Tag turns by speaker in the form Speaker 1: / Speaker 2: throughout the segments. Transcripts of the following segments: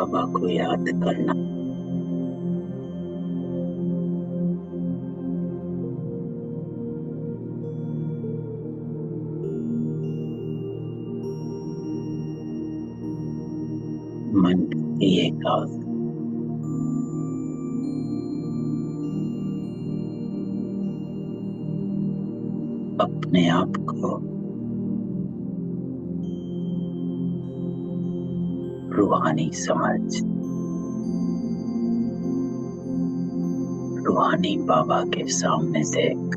Speaker 1: बाबा को याद करना। मन की एकाग्रता अपने आप को रूहानी समझ, रूहानी बाबा के सामने देख,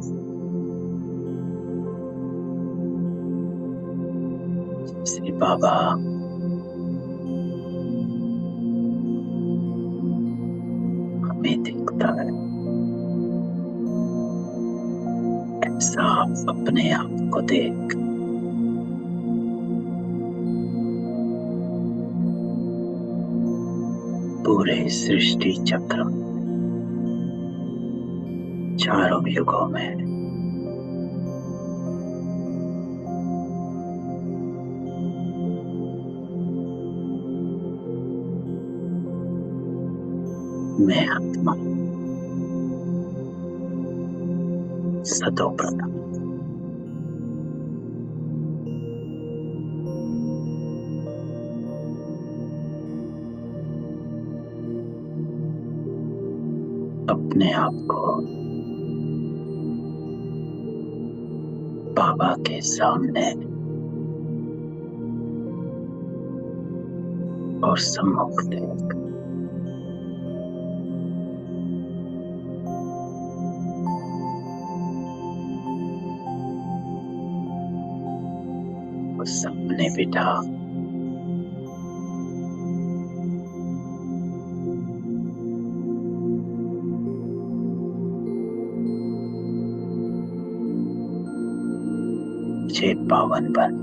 Speaker 1: जैसे बाबा हमें देखता है, ऐसा अपने आप को देख। पूरे सृष्टि चक्र चारों युगों में मैं आत्मा सतो प्रधान अपने आप को बाबा के सामने और सम्मुख देख। उस सामने बिठा मुझे पावन बन,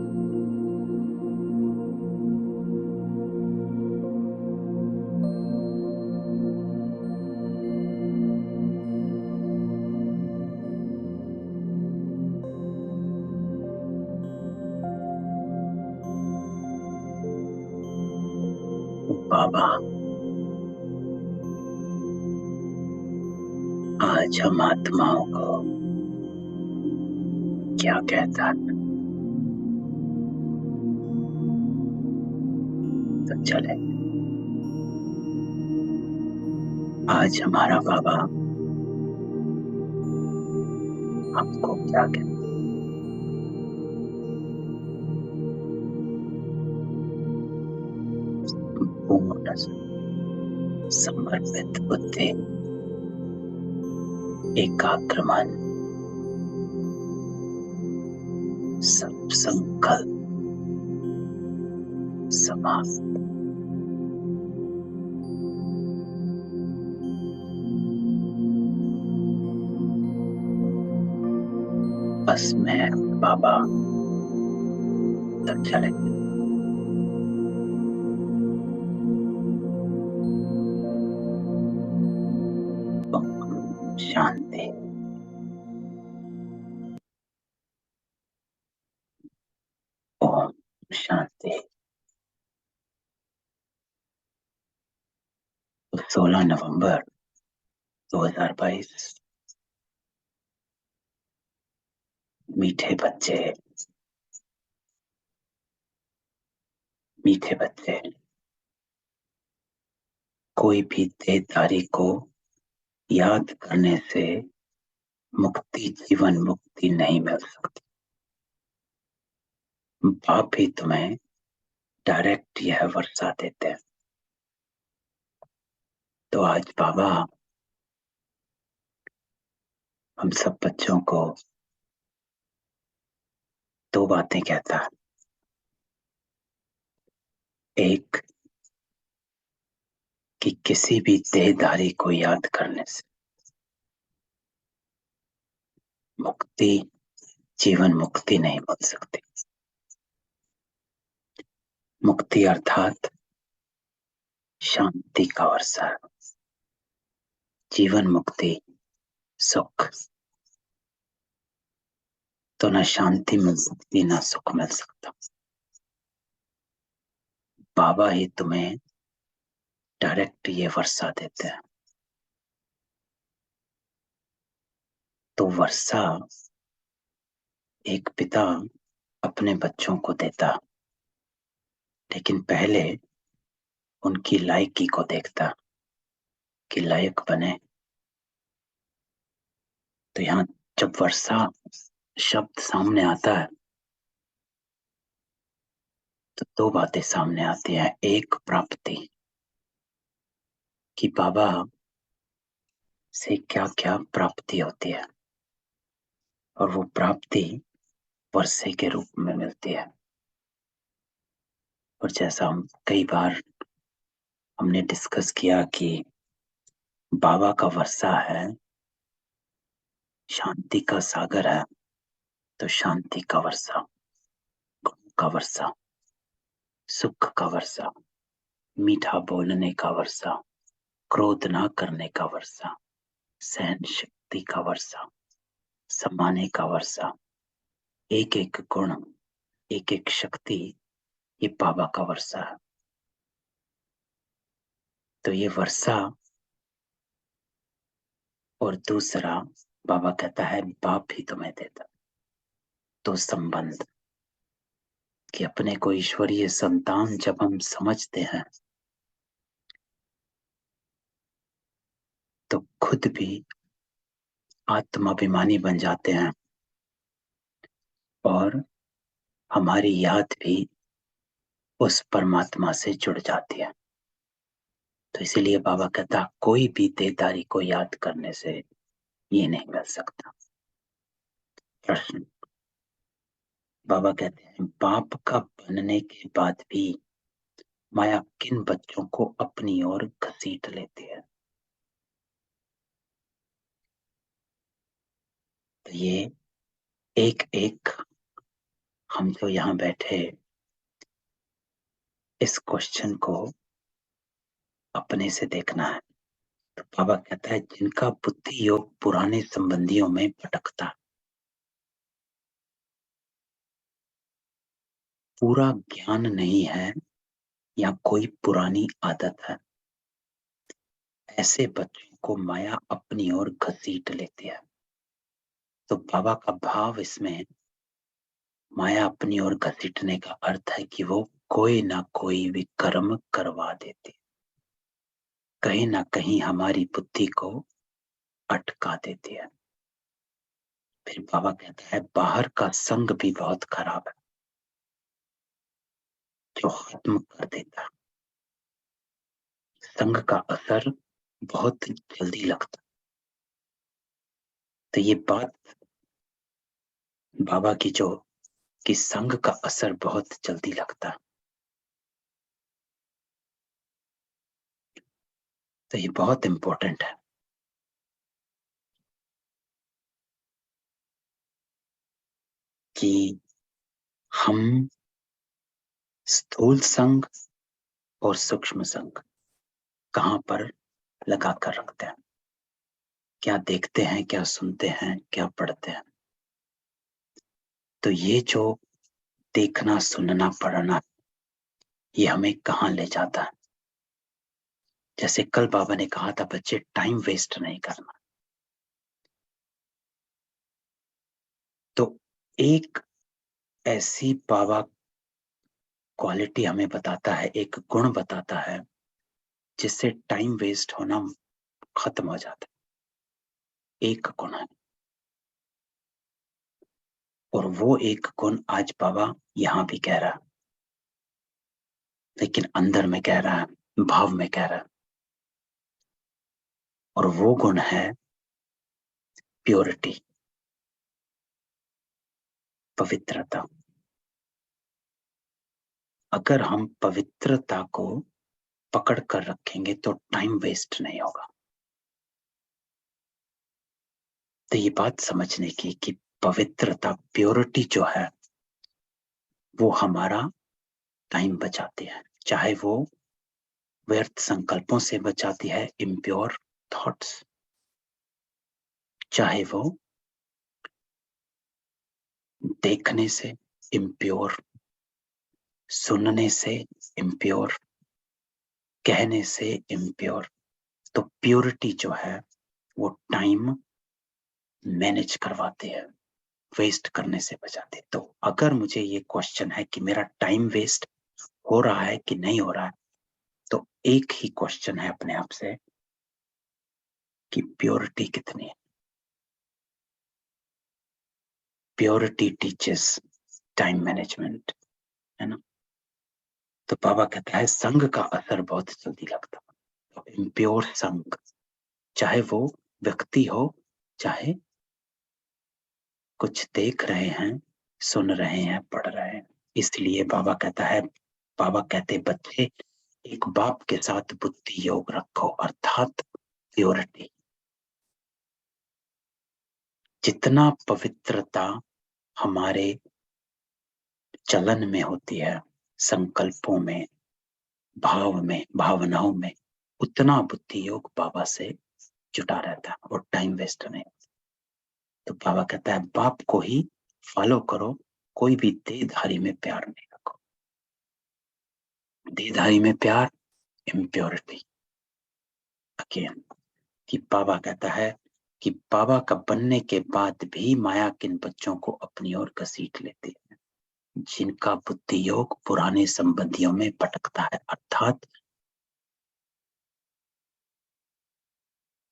Speaker 1: बाबा आज हम आत्माओं को क्या कहता है, तो चले आज हमारा बाबा हमको क्या कहता है। पूर्ण समर्पित बुद्धि, एकाग्र मन, सब संकल्प समाप्त। बस मैं बाबा तक चले। शांति। ओम शांति। 16 नवंबर 2022। मीठे बच्चे, मीठे बच्चे, कोई भी देहधारी को याद करने से मुक्ति, जीवन मुक्ति नहीं मिल सकती। बाप ही तुम्हें डायरेक्ट यह वर्षा देते हैं। तो आज बाबा हम सब बच्चों को दो बातें कहता है। एक कि किसी भी देहधारी को याद करने से मुक्ति, जीवन मुक्ति नहीं मिल सकती। मुक्ति अर्थात शांति का वर्षा है। जीवन मुक्ति, सुख। तो ना शांति मिल सकती, ना सुख मिल सकता। बाबा ही तुम्हें डायरेक्ट ये वर्षा देते हैं। तो वर्षा एक पिता अपने बच्चों को देता, लेकिन पहले उनकी लायकी को देखता कि लायक बने। तो यहाँ जब वर्षा शब्द सामने आता है तो दो बातें सामने आती हैं। एक, प्राप्ति, कि बाबा से क्या क्या प्राप्ति होती है, और वो प्राप्ति वर्षे के रूप में मिलती है। और जैसा हम कई बार हमने डिस्कस किया कि बाबा का वर्षा है, शांति का सागर है, तो शांति का वर्षा, गुण का वर्षा, सुख का वर्षा, मीठा बोलने का वर्षा, क्रोध ना करने का वर्षा, सहन शक्ति का वर्षा, सम्माने का वर्षा, एक एक गुण, एक एक शक्ति, ये बाबा का वर्षा है। तो ये वर्षा, और दूसरा बाबा कहता है बाप ही तुम्हें देता। तो संबंध, कि अपने को ईश्वरीय संतान जब हम समझते हैं तो खुद भी आत्माभिमानी बन जाते हैं, और हमारी याद भी उस परमात्मा से जुड़ जाती है। तो इसीलिए बाबा कहता कोई भी देदारी को याद करने से ये नहीं मिल सकता। प्रश्न, बाबा कहते हैं बाप का बनने के बाद भी माया किन बच्चों को अपनी ओर घसीट लेती है? तो ये एक एक हम जो यहाँ बैठे इस क्वेश्चन को अपने से देखना है। तो बाबा कहता है जिनका बुद्धि योग पुराने संबंधियों में भटकता, पूरा ज्ञान नहीं है या कोई पुरानी आदत है, ऐसे बच्चों को माया अपनी ओर घसीट लेती है। तो बाबा का भाव इसमें, माया अपनी ओर घसीटने का अर्थ है कि वो कोई ना कोई विकर्म करवा देती, कहीं ना कहीं हमारी बुद्धि को अटका देती है। फिर बाबा कहता है बाहर का संग भी बहुत खराब है, जो खत्म कर देता है। संग का असर बहुत जल्दी लगता। तो ये बात बाबा की जो, कि संग का असर बहुत जल्दी लगता है, तो ये बहुत इंपॉर्टेंट है कि हम स्थूल संग और सूक्ष्म संग कहाँ पर लगा कर रखते हैं, क्या देखते हैं, क्या सुनते हैं, क्या पढ़ते हैं। तो ये जो देखना, सुनना, पढ़ना, ये हमें कहाँ ले जाता है? जैसे कल बाबा ने कहा था बच्चे टाइम वेस्ट नहीं करना। तो एक ऐसी बाबा क्वालिटी हमें बताता है, एक गुण बताता है जिससे टाइम वेस्ट होना खत्म हो जाता है। एक गुण है, और वो एक गुण आज बाबा यहां भी कह रहा है, लेकिन अंदर में कह रहा है, भाव में कह रहा है। और वो गुण है प्योरिटी, पवित्रता। अगर हम पवित्रता को पकड़ कर रखेंगे तो टाइम वेस्ट नहीं होगा। तो ये बात समझने की कि पवित्रता, प्योरिटी जो है वो हमारा टाइम बचाती है, चाहे वो व्यर्थ संकल्पों से बचाती है, इम्प्योर थॉट्स, चाहे वो देखने से इम्प्योर, सुनने से इम्प्योर, कहने से इम्प्योर। तो प्योरिटी जो है वो टाइम मैनेज करवाते हैं, वेस्ट करने से बचाते। तो अगर मुझे ये क्वेश्चन है कि मेरा टाइम वेस्ट हो रहा है कि नहीं हो रहा है, तो एक ही क्वेश्चन है अपने आप से कि प्योरिटी कितनी है। प्योरिटी टीचेस टाइम मैनेजमेंट, है ना। तो बाबा कहता है संग का असर बहुत जल्दी लगता है। तो इम्प्योर संग, चाहे वो व्यक्ति हो, चाहे कुछ देख रहे हैं, सुन रहे हैं, पढ़ रहे हैं। इसलिए बाबा कहता है, बाबा कहते बच्चे एक बाप के साथ बुद्धि योग रखो, अर्थात प्योरिटी। जितना पवित्रता हमारे चलन में होती है, संकल्पों में, भाव में, भावनाओं में, उतना बुद्धि योग बाबा से जुटा रहता है और टाइम वेस्ट नहीं। तो बाबा कहता है बाप को ही फॉलो करो, कोई भी देहधारी में प्यार नहीं रखो। देहधारी में प्यार इम्प्योरिटी। अगेन कि बाबा कहता है कि बाबा का बनने के बाद भी माया किन बच्चों को अपनी ओर घसीट लेती है, जिनका बुद्धि योग पुराने संबंधियों में भटकता है, अर्थात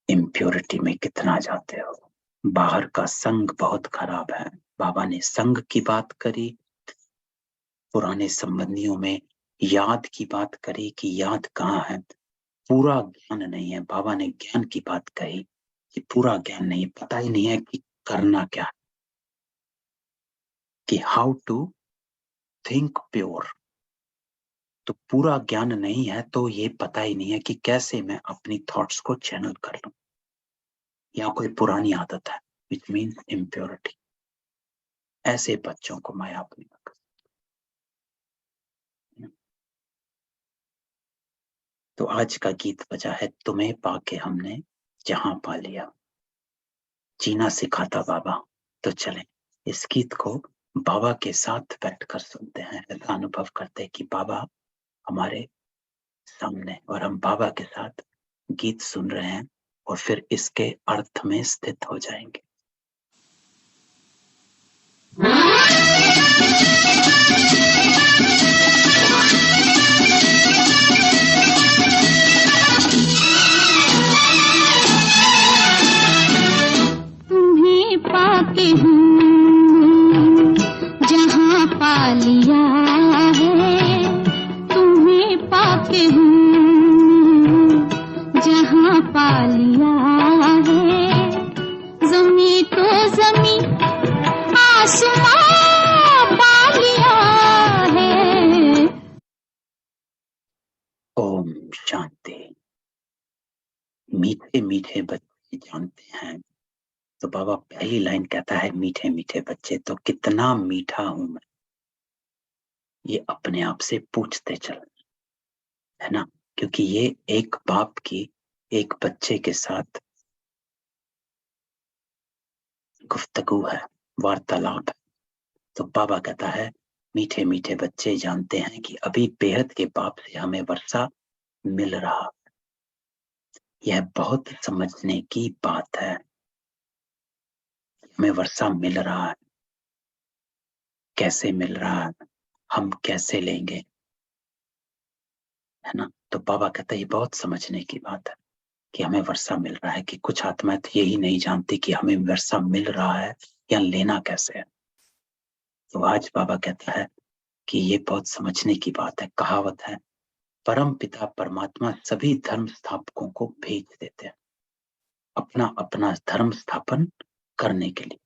Speaker 1: इम्प्योरिटी में कितना जाते हो। बाहर का संग बहुत खराब है। बाबा ने संग की बात करी, पुराने संबंधियों में याद की बात करी कि याद कहाँ है, पूरा ज्ञान नहीं है। बाबा ने ज्ञान की बात कही कि पूरा ज्ञान नहीं, पता ही नहीं है कि करना क्या है, कि हाउ टू थिंक प्योर। तो पूरा ज्ञान नहीं है, तो ये पता ही नहीं है कि कैसे मैं अपनी थॉट्स को चैनल कर लूं, या कोई पुरानी आदत है विच मीन्स इम्प्योरिटी। ऐसे बच्चों को माया अपनी मत। तो आज का गीत बजा है, तुम्हें पाके हमने जहां पा लिया। जीना सिखाता बाबा। तो चलें इस गीत को बाबा के साथ बैठकर सुनते हैं, ऐसा अनुभव करते हैं कि बाबा हमारे सामने और हम बाबा के साथ गीत सुन रहे हैं, और फिर इसके अर्थ में स्थित हो जाएंगे।
Speaker 2: तुम्हें पाके हूँ जहाँ पा लिया है, तुम्हें पाके हूँ जहाँ पा लिया है। ज़मीं तो ज़मीं आसमां पा लिया है।
Speaker 1: ओम शांति। मीठे मीठे बच्चे जानते हैं। तो बाबा पहली लाइन कहता है मीठे मीठे बच्चे, तो कितना मीठा हूं मैं, ये अपने आप से पूछते चल, है ना। क्योंकि ये एक बाप की एक बच्चे के साथ गुफ्तगू है, वार्तालाप है। तो बाबा कहता है मीठे मीठे बच्चे जानते हैं कि अभी बेहद के बाप से हमें वर्षा मिल रहा। यह बहुत समझने की बात है, हमें वर्षा मिल रहा है। कैसे मिल रहा है, हम कैसे लेंगे, है ना। तो बाबा कहता है ये बहुत समझने की बात है कि हमें वर्षा मिल रहा है, कि कुछ आत्माएं तो यही नहीं जानती कि हमें वर्षा मिल रहा है या लेना कैसे है। तो आज बाबा कहता है कि ये बहुत समझने की बात है। कहावत है, परम पिता परमात्मा सभी धर्म स्थापकों को भेज देते हैं अपना अपना धर्म स्थापन करने के लिए।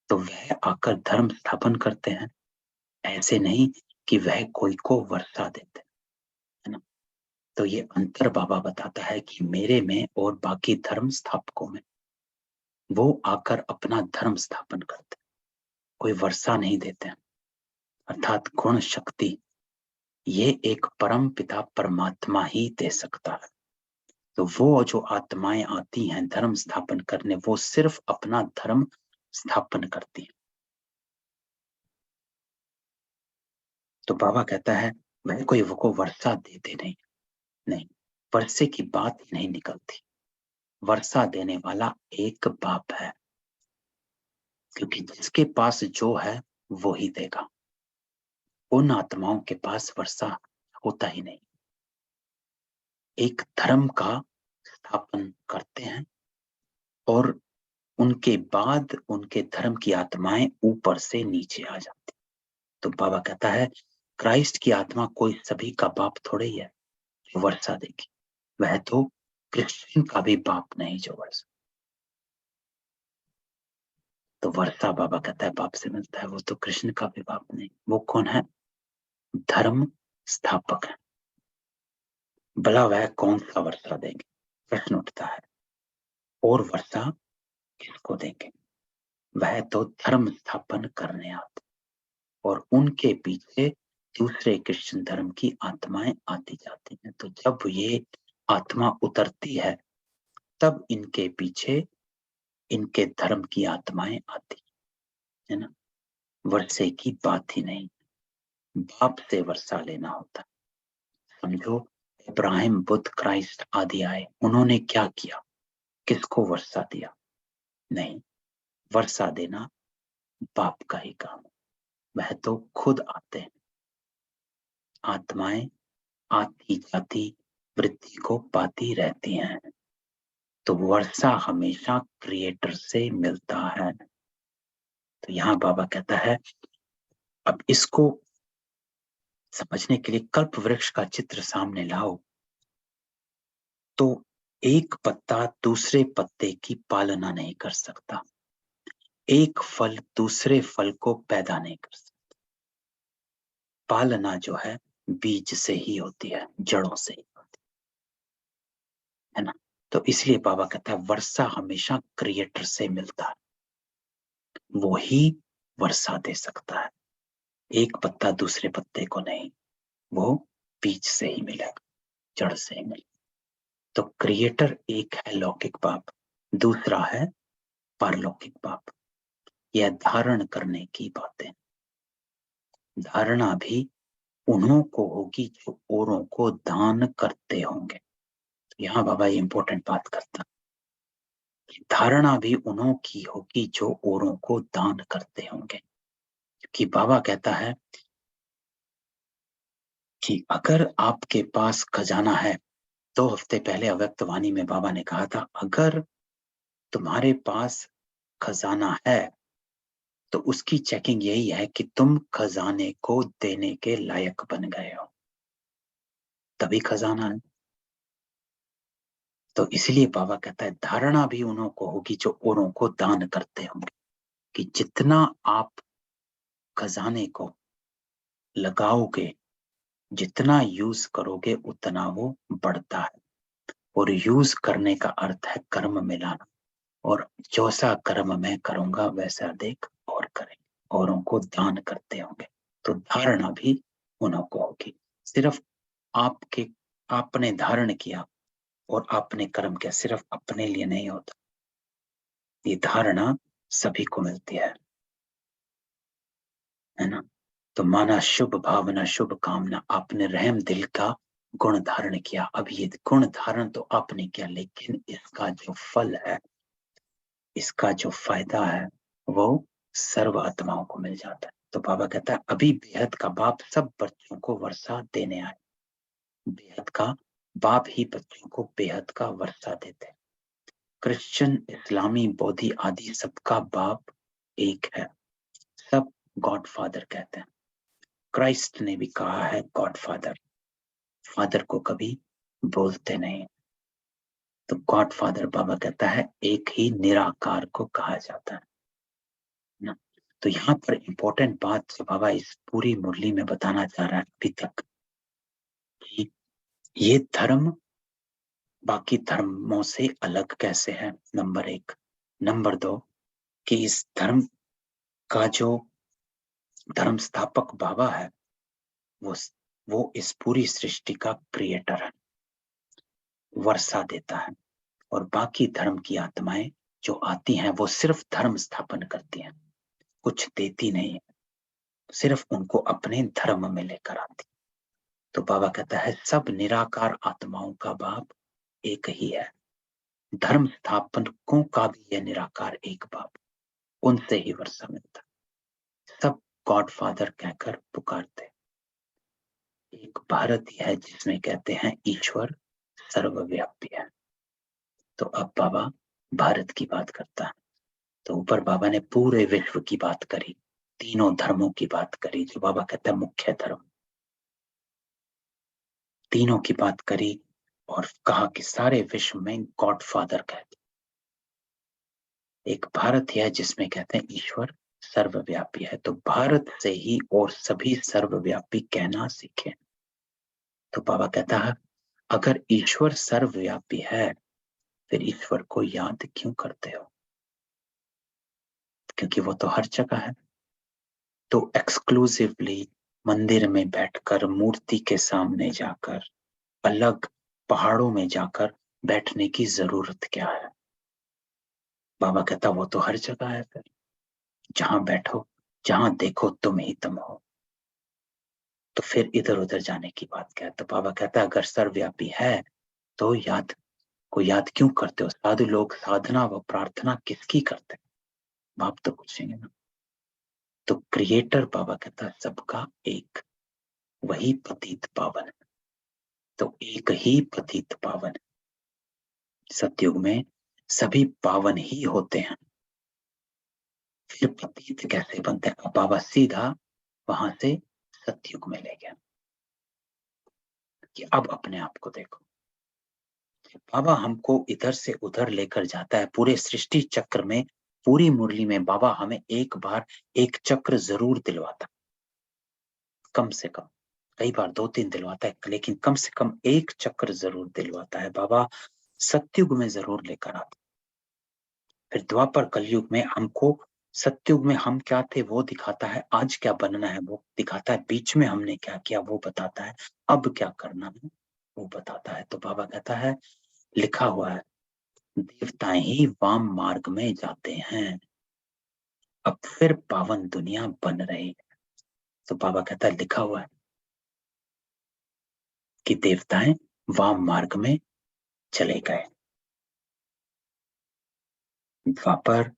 Speaker 1: तो वह आकर धर्म स्थापन करते हैं, ऐसे नहीं कि वह कोई को वर्षा देते, है ना। तो ये अंतर बाबा बताता है कि मेरे में और बाकी धर्म स्थापकों में, वो आकर अपना धर्म स्थापन करते, कोई वर्षा नहीं देते। अर्थात गुण शक्ति ये एक परम पिता परमात्मा ही दे सकता है। तो वो जो आत्माएं आती हैं धर्म स्थापन करने, वो सिर्फ अपना धर्म स्थापन करती है। तो बाबा कहता है वह कोई वो को वर्षा देते नहीं, नहीं, वर्षे की बात ही नहीं निकलती। वर्षा देने वाला एक बाप है, क्योंकि जिसके पास जो है वो ही देगा। उन आत्माओं के पास वर्षा होता ही नहीं। एक धर्म का स्थापन करते हैं और उनके बाद उनके धर्म की आत्माएं ऊपर से नीचे आ जाती। तो बाबा कहता है क्राइस्ट की आत्मा कोई सभी का बाप थोड़े ही है जो वर्षा देगी। वह तो क्रिश्चियन का भी बाप नहीं जो वर्षा। तो वर्षा बाबा कहता है बाप से मिलता है, वो तो कृष्ण का भी बाप नहीं। वो कौन है? धर्म स्थापक है। भला वह कौन सा वर्षा देंगे? प्रश्न उठता है। और वर्षा किसको देंगे? वह तो धर्म स्थापन करने आते और उनके पीछे दूसरे क्रिश्चियन धर्म की आत्माएं आती जाती हैं। तो जब ये आत्मा उतरती है तब इनके पीछे इनके धर्म की आत्माएं आती है ना। वर्षे की बात ही नहीं, बाप से वर्षा लेना होता है। समझो इब्राहिम, बुद्ध, क्राइस्ट आदि आए, उन्होंने क्या किया? किसको वर्षा दिया? नहीं, वर्षा देना बाप का ही काम है। वह तो खुद आते हैं। आत्माएं आती जाती वृद्धि को पाती रहती हैं। तो वर्षा हमेशा क्रिएटर से मिलता है। तो यहाँ बाबा कहता है अब इसको समझने के लिए कल्प वृक्ष का चित्र सामने लाओ तो एक पत्ता दूसरे पत्ते की पालना नहीं कर सकता, एक फल दूसरे फल को पैदा नहीं कर सकता। पालना जो है बीज से ही होती है, जड़ों से ही होती है ना। तो इसलिए बाबा कहता है वर्षा हमेशा क्रिएटर से मिलता है, वो ही वर्षा दे सकता है। एक पत्ता दूसरे पत्ते को नहीं, वो बीज से ही मिलेगा, जड़ से ही मिलेगा। तो क्रिएटर एक है लौकिक बाप, दूसरा है पारलौकिक बाप। यह धारण करने की बातें, धारणा भी उन्हों को होगी जो औरों को दान करते होंगे। तो यहाँ बाबा ये इंपॉर्टेंट बात करता, धारणा भी उन्हों की होगी जो औरों को दान करते होंगे। क्योंकि बाबा कहता है कि अगर आपके पास खजाना है, 2 हफ्ते पहले अव्यक्त वाणी में बाबा ने कहा था अगर तुम्हारे पास खजाना है तो उसकी चेकिंग यही है कि तुम खजाने को देने के लायक बन गए हो, तभी खजाना है। तो इसलिए बाबा कहता है धारणा भी उन्हों को होगी जो औरों को दान करते होंगे, कि जितना आप खजाने को लगाओगे, जितना यूज करोगे उतना वो बढ़ता है। और यूज करने का अर्थ है कर्म मिलाना, और जैसा कर्म मैं करूंगा वैसा देख और करेंगे, औरों को दान करते होंगे। तो धारणा भी उन्हों को होगी। सिर्फ आपने धारण किया और आपने कर्म किया, सिर्फ अपने लिए नहीं होता, ये धारणा सभी को मिलती है ना। तो माना शुभ भावना शुभ कामना, आपने रहम दिल का गुण धारण किया। अब ये गुण धारण तो आपने किया, लेकिन इसका जो फल है, इसका जो फायदा है वो सर्व आत्माओं को मिल जाता है। तो बाबा कहता है अभी बेहद का बाप सब बच्चों को वर्षा देने आए। बेहद का बाप ही बच्चों को बेहद का वर्षा देते हैं। क्रिश्चियन, इस्लामी, बौद्धि आदि सबका बाप एक है, सब गॉड फादर कहते हैं। क्राइस्ट ने भी कहा है गॉड फादर, फादर को कभी बोलते नहीं। तो गॉड फादर बाबा कहता है एक ही निराकार को कहा जाता है ना। तो यहाँ पर इंपॉर्टेंट बात जो बाबा इस पूरी मुरली में बताना चाह रहा है अभी तक, कि ये धर्म बाकी धर्मों से अलग कैसे है, नंबर 1। नंबर 2 कि इस धर्म का जो धर्म स्थापक बाबा है वो इस पूरी सृष्टि का क्रिएटर है, वर्षा देता है। और बाकी धर्म की आत्माएं जो आती हैं वो सिर्फ धर्म स्थापन करती हैं, कुछ देती नहीं है, सिर्फ उनको अपने धर्म में लेकर आती। तो बाबा कहता है सब निराकार आत्माओं का बाप एक ही है, धर्म स्थापकों का भी यह निराकार एक बाप, उनसे ही वर्षा मिलता। सब गॉड फादर कहकर पुकारते। एक भारत ही है जिसमें कहते हैं ईश्वर सर्वव्यापी है। तो अब बाबा भारत की बात करता है। तो ऊपर बाबा ने पूरे विश्व की बात करी, तीनों धर्मों की बात करी, जो बाबा कहता है मुख्य धर्म, तीनों की बात करी और कहा कि सारे विश्व में गॉड फादर कहते। एक भारत है जिसमें कहते हैं ईश्वर सर्वव्यापी है। तो भारत से ही और सभी सर्वव्यापी कहना सीखे। तो बाबा कहता है अगर ईश्वर सर्वव्यापी है फिर ईश्वर को याद क्यों करते हो? क्योंकि वो तो हर जगह है। तो एक्सक्लूसिवली मंदिर में बैठकर, मूर्ति के सामने जाकर, अलग पहाड़ों में जाकर बैठने की जरूरत क्या है? बाबा कहता वो तो हर जगह है। फिर जहां बैठो, जहां देखो तुम ही तुम हो, तो फिर इधर उधर जाने की बात क्या है? तो बाबा कहता है अगर सर्वव्यापी है तो याद क्यों करते हो? साधु लोग साधना व प्रार्थना किसकी करते हैं? बाप तो पूछेंगे ना। तो क्रिएटर बाबा कहता है सबका एक, वही पतित पावन है। तो एक ही पतित पावन है। सतयुग में सभी पावन ही होते हैं, फिर पतित कैसे बनते हैं? अब बाबा सीधा वहां से सतयुग में ले गया कि अब अपने आप को देखो। बाबा हमको इधर से उधर लेकर जाता है पूरे सृष्टि चक्र में। पूरी मुरली में बाबा हमें एक बार एक चक्र जरूर दिलवाता, कम से कम। कई बार 2-3 दिलवाता है, लेकिन कम से कम एक चक्र जरूर दिलवाता है बाबा। सतयुग में जरूर लेकर आता। फिर द्वापर कलयुग में हमको, सतयुग में हम क्या थे वो दिखाता है, आज क्या बनना है वो दिखाता है, बीच में हमने क्या किया वो बताता है, अब क्या करना है वो बताता है। तो बाबा कहता है लिखा हुआ है देवताएं ही वाम मार्ग में जाते हैं, अब फिर पावन दुनिया बन रही है। तो बाबा कहता है लिखा हुआ है कि देवताएं वाम मार्ग में चले गए। द्वापर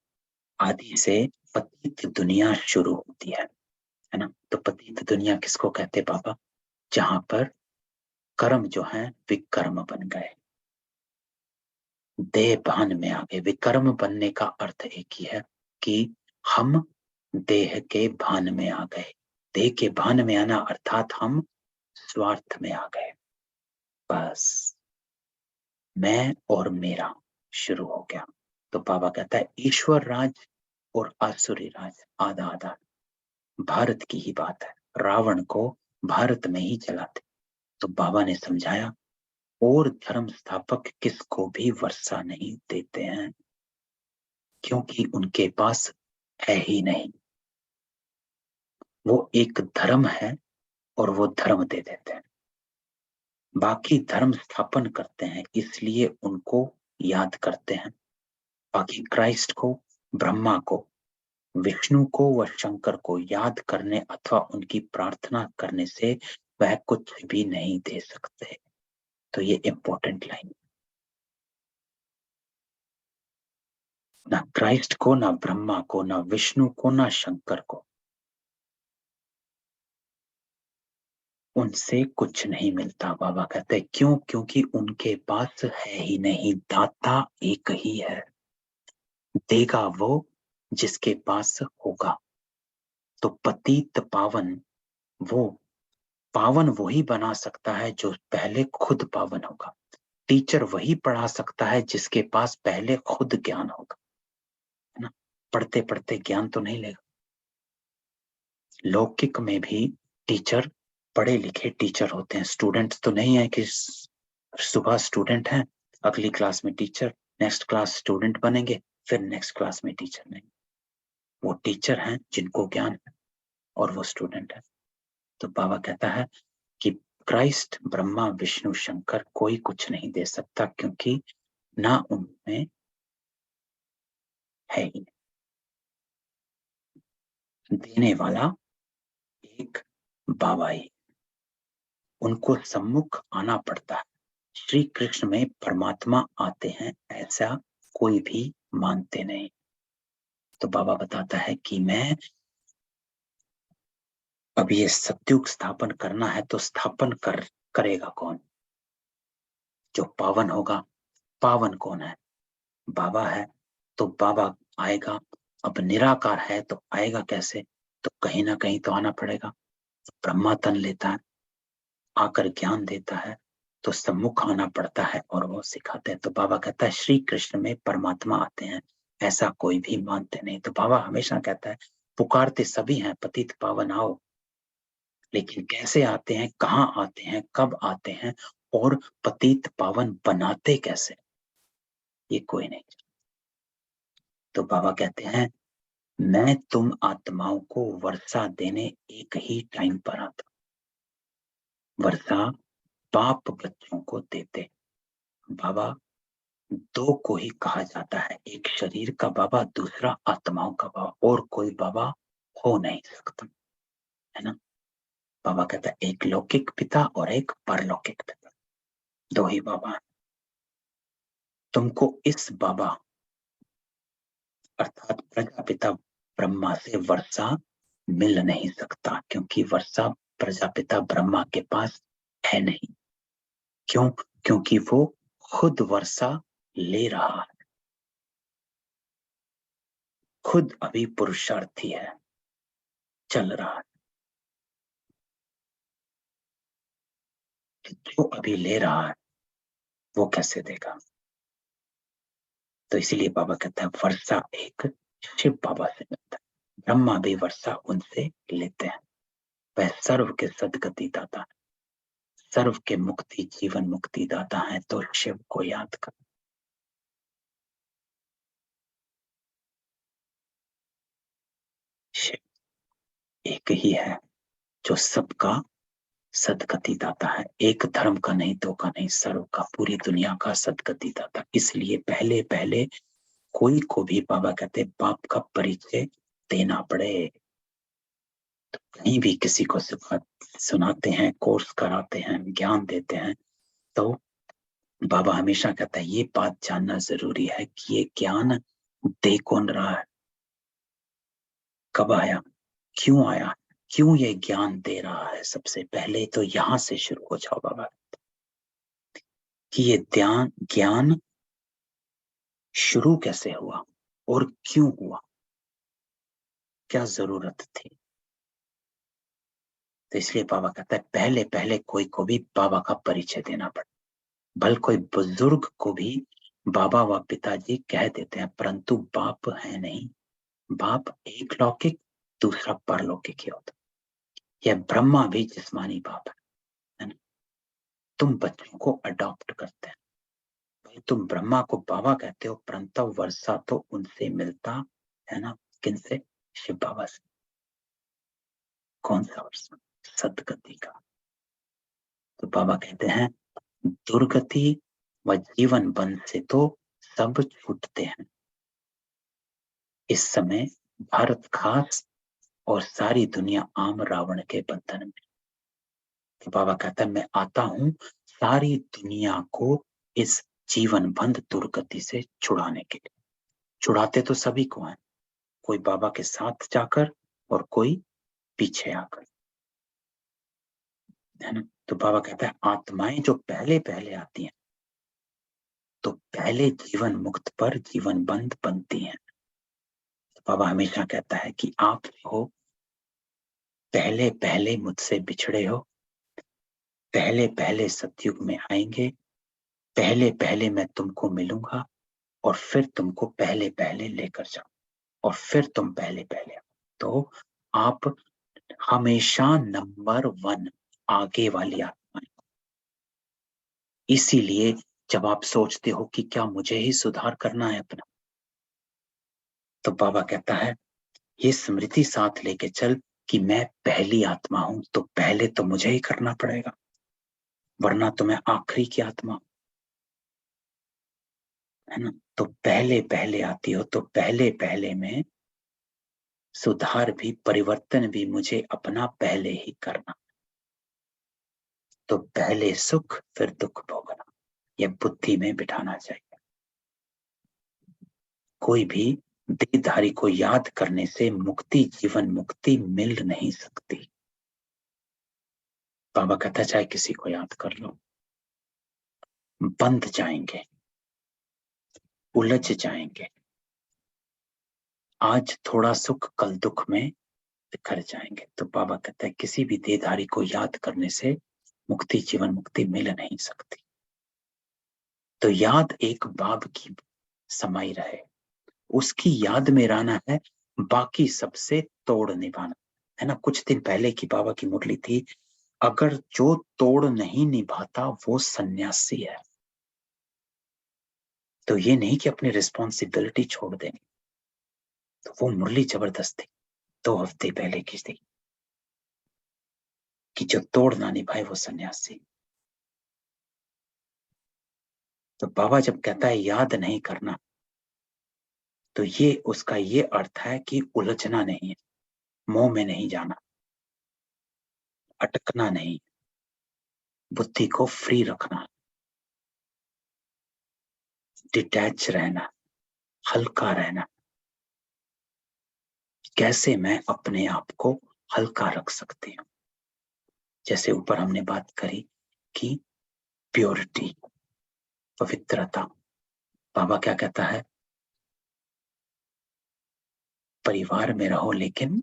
Speaker 1: आदि से पतित दुनिया शुरू होती है ना। तो पतित दुनिया किसको कहते बाबा? जहां पर कर्म जो है विकर्म बन गए, देह भान में आ गए। विकर्म बनने का अर्थ एक ही है कि हम देह के भान में आ गए। देह के भान में आना अर्थात हम स्वार्थ में आ गए। बस मैं और मेरा शुरू हो गया। तो बाबा कहता है ईश्वर राज और आसुरी राज आधा आधा। भारत की ही बात है, रावण को भारत में ही जलाते। तो बाबा ने समझाया और धर्म स्थापक किसको भी वर्षा नहीं देते हैं, क्योंकि उनके पास है ही नहीं। वो एक धर्म है और वो धर्म दे देते हैं, बाकी धर्म स्थापन करते हैं इसलिए उनको याद करते हैं। बाकी क्राइस्ट को, ब्रह्मा को, विष्णु को व शंकर को याद करने अथवा उनकी प्रार्थना करने से वह कुछ भी नहीं दे सकते। तो ये इंपॉर्टेंट लाइन, ना क्राइस्ट को, ना ब्रह्मा को, ना विष्णु को, ना शंकर को, उनसे कुछ नहीं मिलता। बाबा कहते हैं क्यों? क्योंकि उनके पास है ही नहीं, दाता एक ही है। देगा वो जिसके पास होगा। तो पतित पावन, वो पावन वही बना सकता है जो पहले खुद पावन होगा। टीचर वही पढ़ा सकता है जिसके पास पहले खुद ज्ञान होगा, है ना। पढ़ते पढ़ते ज्ञान तो नहीं लेगा। लौकिक में भी टीचर पढ़े लिखे टीचर होते हैं, स्टूडेंट तो नहीं है कि सुबह स्टूडेंट हैं, अगली क्लास में टीचर, नेक्स्ट क्लास स्टूडेंट बनेंगे, फिर नेक्स्ट क्लास में टीचर नहीं। वो टीचर हैं जिनको ज्ञान है और वो स्टूडेंट है। तो बाबा कहता है कि क्राइस्ट, ब्रह्मा, विष्णु, शंकर कोई कुछ नहीं दे सकता, क्योंकि ना उनमें है ही। देने वाला एक बाबा ही। उनको सम्मुख आना पड़ता है। श्री कृष्ण में परमात्मा आते हैं ऐसा कोई भी मानते नहीं। तो बाबा बताता है कि मैं अब ये सत्युग स्थापन करना है तो स्थापन करेगा कौन? जो पावन होगा। पावन कौन है? बाबा है। तो बाबा आएगा। अब निराकार है तो आएगा कैसे? तो कहीं ना कहीं तो आना पड़ेगा। ब्रह्मा तन लेता है, आकर ज्ञान देता है, तो सम्मुख आना पड़ता है और वो सिखाते हैं। तो बाबा कहता है श्री कृष्ण में परमात्मा आते हैं ऐसा कोई भी मानते नहीं। तो बाबा हमेशा कहता है पुकारते सभी हैं पतित पावन आओ, लेकिन कैसे आते हैं, कहाँ आते हैं, कब आते हैं और पतित पावन बनाते कैसे, ये कोई नहीं। तो बाबा कहते हैं मैं तुम आत्माओं को वर्षा देने एक ही टाइम पर आता। वर्षा बाप बच्चों को देते। बाबा दो को ही कहा जाता है, एक शरीर का बाबा, दूसरा आत्माओं का बाबा, और कोई बाबा हो नहीं सकता, है ना। बाबा कहता है एक लौकिक पिता और एक परलौकिक पिता, दो ही बाबा है। तुमको इस बाबा अर्थात प्रजापिता ब्रह्मा से वर्षा मिल नहीं सकता, क्योंकि वर्षा प्रजापिता ब्रह्मा के पास है नहीं। क्यों? क्योंकि वो खुद वर्षा ले रहा है, खुद अभी पुरुषार्थी है, चल रहा है। जो अभी ले रहा है वो कैसे देगा? तो इसीलिए बाबा कहता है वर्षा एक शिव बाबा से मिलता है, ब्रह्मा भी वर्षा उनसे लेते हैं। वह सर्व के सदगति दाता है, सर्व के मुक्ति जीवन मुक्ति दाता है। तो शिव को याद कर। शिव एक ही है जो सबका सदगति दाता है, एक धर्म का नहीं, दो का नहीं, सर्व का, पूरी दुनिया का सदगति दाता। इसलिए पहले पहले कोई को भी बाबा कहते बाप का परिचय देना पड़े। तो कहीं भी किसी को सुनाते हैं, कोर्स कराते हैं, ज्ञान देते हैं, तो बाबा हमेशा कहता है ये बात जानना जरूरी है कि ये ज्ञान दे कौन रहा है, कब आया, क्यों आया, क्यों ये ज्ञान दे रहा है। सबसे पहले तो यहां से शुरू हो जाओ बाबा कि ये ज्ञान शुरू कैसे हुआ और क्यों हुआ, क्या जरूरत थी। तो इसलिए बाबा कहता है पहले पहले कोई को भी बाबा का परिचय देना पड़ा। भले कोई बुजुर्ग को भी बाबा व पिताजी कह देते हैं, परंतु बाप है नहीं। बाप एक लौकिक, दूसरा परलौकिक ही होता। यह ब्रह्मा भी जिस्मानी बाप है ना। तुम बच्चों को अडॉप्ट करते हैं, भाई तुम ब्रह्मा को बाबा कहते हो, परंतु वर्षा तो उनसे मिलता है ना। किनसे? शिव बाबा से। कौन सा वर्षा? सदगति का। तो बाबा कहते हैं दुर्गति व जीवन बंध से तो सब छूटते हैं। इस समय भारत खास और सारी दुनिया आम रावण के बंधन में। तो बाबा कहता है मैं आता हूं सारी दुनिया को इस जीवन बंध दुर्गति से छुड़ाने के लिए। छुड़ाते तो सभी को हैं, कोई बाबा के साथ जाकर और कोई पीछे आकर, है ना। तो बाबा कहता है आत्माएं जो पहले पहले आती हैं तो पहले जीवन मुक्त पर जीवन बंध बनती हैं। तो बाबा हमेशा कहता है कि आप हो पहले पहले मुझसे बिछड़े हो, पहले पहले सतयुग में आएंगे, पहले पहले मैं तुमको मिलूंगा और फिर तुमको पहले पहले लेकर जाऊं और फिर तुम पहले पहले। तो आप हमेशा नंबर 1 आगे वाली आत्मा है। इसीलिए जब आप सोचते हो कि क्या मुझे ही सुधार करना है अपना, तो बाबा कहता है ये स्मृति साथ लेके चल कि मैं पहली आत्मा हूं, तो पहले तो मुझे ही करना पड़ेगा, वरना तो मैं आखिरी की आत्मा हूं, है ना। तो पहले पहले आती हो तो पहले पहले में सुधार भी, परिवर्तन भी मुझे अपना पहले ही करना। तो पहले सुख फिर दुख भोगना, यह बुद्धि में बिठाना चाहिए। कोई भी देहधारी को याद करने से मुक्ति, जीवन मुक्ति मिल नहीं सकती। बाबा कहता है चाहे किसी को याद कर लो, बंध जाएंगे, उलझ जाएंगे। आज थोड़ा सुख कल दुख में बिखर जाएंगे। तो बाबा कहता है किसी भी देहधारी को याद करने से मुक्ति, जीवन मुक्ति मिल नहीं सकती। तो याद एक बाब की समाई रहे, उसकी याद में रहना है, बाकी सबसे तोड़ निभाना है ना। कुछ दिन पहले की बाबा की मुरली थी, अगर जो तोड़ नहीं निभाता वो सन्यासी है। तो ये नहीं कि अपनी रिस्पॉन्सिबिलिटी छोड़ देनी। तो वो मुरली जबरदस्त थी, 2 हफ्ते पहले की थी, कि जो तोड़ ना निभाए वो सन्यासी। तो बाबा जब कहता है याद नहीं करना, तो ये उसका ये अर्थ है कि उलझना नहीं है, मोह में नहीं जाना, अटकना नहीं, बुद्धि को फ्री रखना, डिटैच रहना, हल्का रहना। कैसे मैं अपने आप को हल्का रख सकती हूँ? जैसे ऊपर हमने बात करी कि प्योरिटी, पवित्रता। बाबा क्या कहता है? परिवार में रहो लेकिन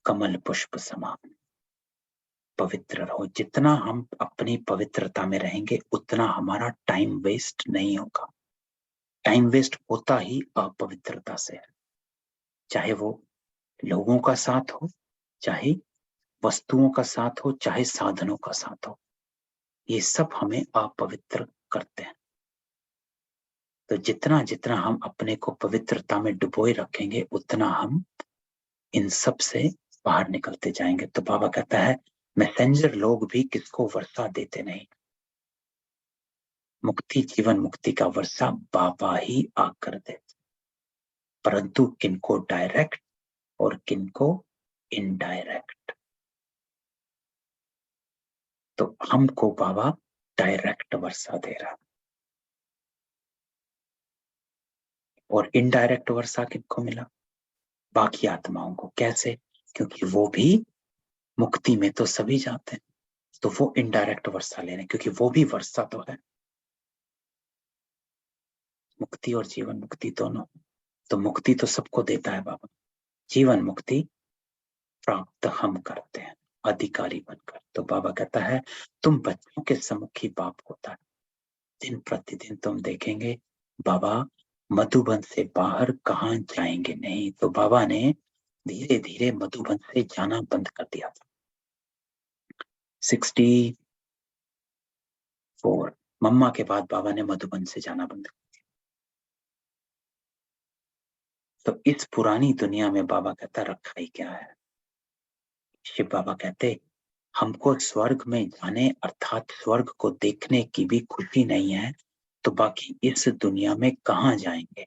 Speaker 1: कमल पुष्प समान पवित्र रहो। जितना हम अपनी पवित्रता में रहेंगे उतना हमारा टाइम वेस्ट नहीं होगा। टाइम वेस्ट होता ही अपवित्रता से है, चाहे वो लोगों का साथ हो, चाहे वस्तुओं का साथ हो, चाहे साधनों का साथ हो, ये सब हमें अपवित्र करते हैं। तो जितना जितना हम अपने को पवित्रता में डुबोए रखेंगे उतना हम इन सब से बाहर निकलते जाएंगे। तो बाबा कहता है मैसेंजर लोग भी किसको वर्षा देते नहीं, मुक्ति, जीवन मुक्ति का वर्षा बाबा ही आकर देते, परंतु किनको डायरेक्ट और किनको इनडायरेक्ट। तो हमको बाबा डायरेक्ट वर्षा दे रहा, और इनडायरेक्ट वर्षा किनको मिला? बाकी आत्माओं को। कैसे? क्योंकि वो भी मुक्ति में तो सभी जाते हैं, तो वो इनडायरेक्ट वर्षा ले रहे हैं, क्योंकि वो भी वर्षा तो है, मुक्ति और जीवन मुक्ति दोनों। तो मुक्ति तो सबको देता है बाबा, जीवन मुक्ति प्राप्त हम करते हैं अधिकारी बनकर। तो बाबा कहता है तुम बच्चों के सम्मुखी बाप होता है। दिन प्रतिदिन तुम देखेंगे बाबा मधुबन से बाहर कहाँ जाएंगे नहीं। तो बाबा ने धीरे धीरे मधुबन से जाना बंद कर दिया था। 64 मम्मा के बाद बाबा ने मधुबन से जाना बंद कर दिया। तो इस पुरानी दुनिया में बाबा कहता रखा ही क्या है? शिव बाबा कहते हमको स्वर्ग में जाने अर्थात स्वर्ग को देखने की भी खुशी नहीं है, तो बाकी इस दुनिया में कहाँ जाएंगे?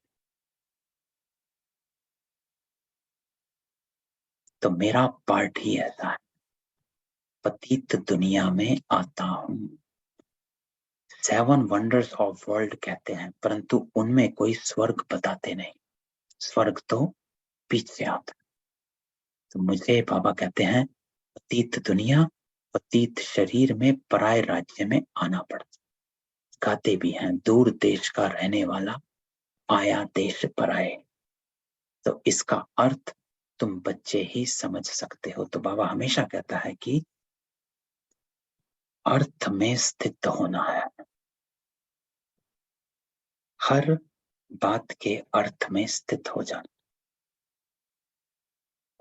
Speaker 1: तो मेरा पार्ट ही ऐसा है, पतित दुनिया में आता हूं। 7 वंडर्स ऑफ वर्ल्ड कहते हैं, परंतु उनमें कोई स्वर्ग बताते नहीं, स्वर्ग तो पीछे आता। तो मुझे बाबा कहते हैं पतित दुनिया, पतित शरीर में पराये राज्य में आना पड़ता। गाते भी हैं दूर देश का रहने वाला आया देश पराये। तो इसका अर्थ तुम बच्चे ही समझ सकते हो। तो बाबा हमेशा कहता है कि अर्थ में स्थित होना है, हर बात के अर्थ में स्थित हो जाना।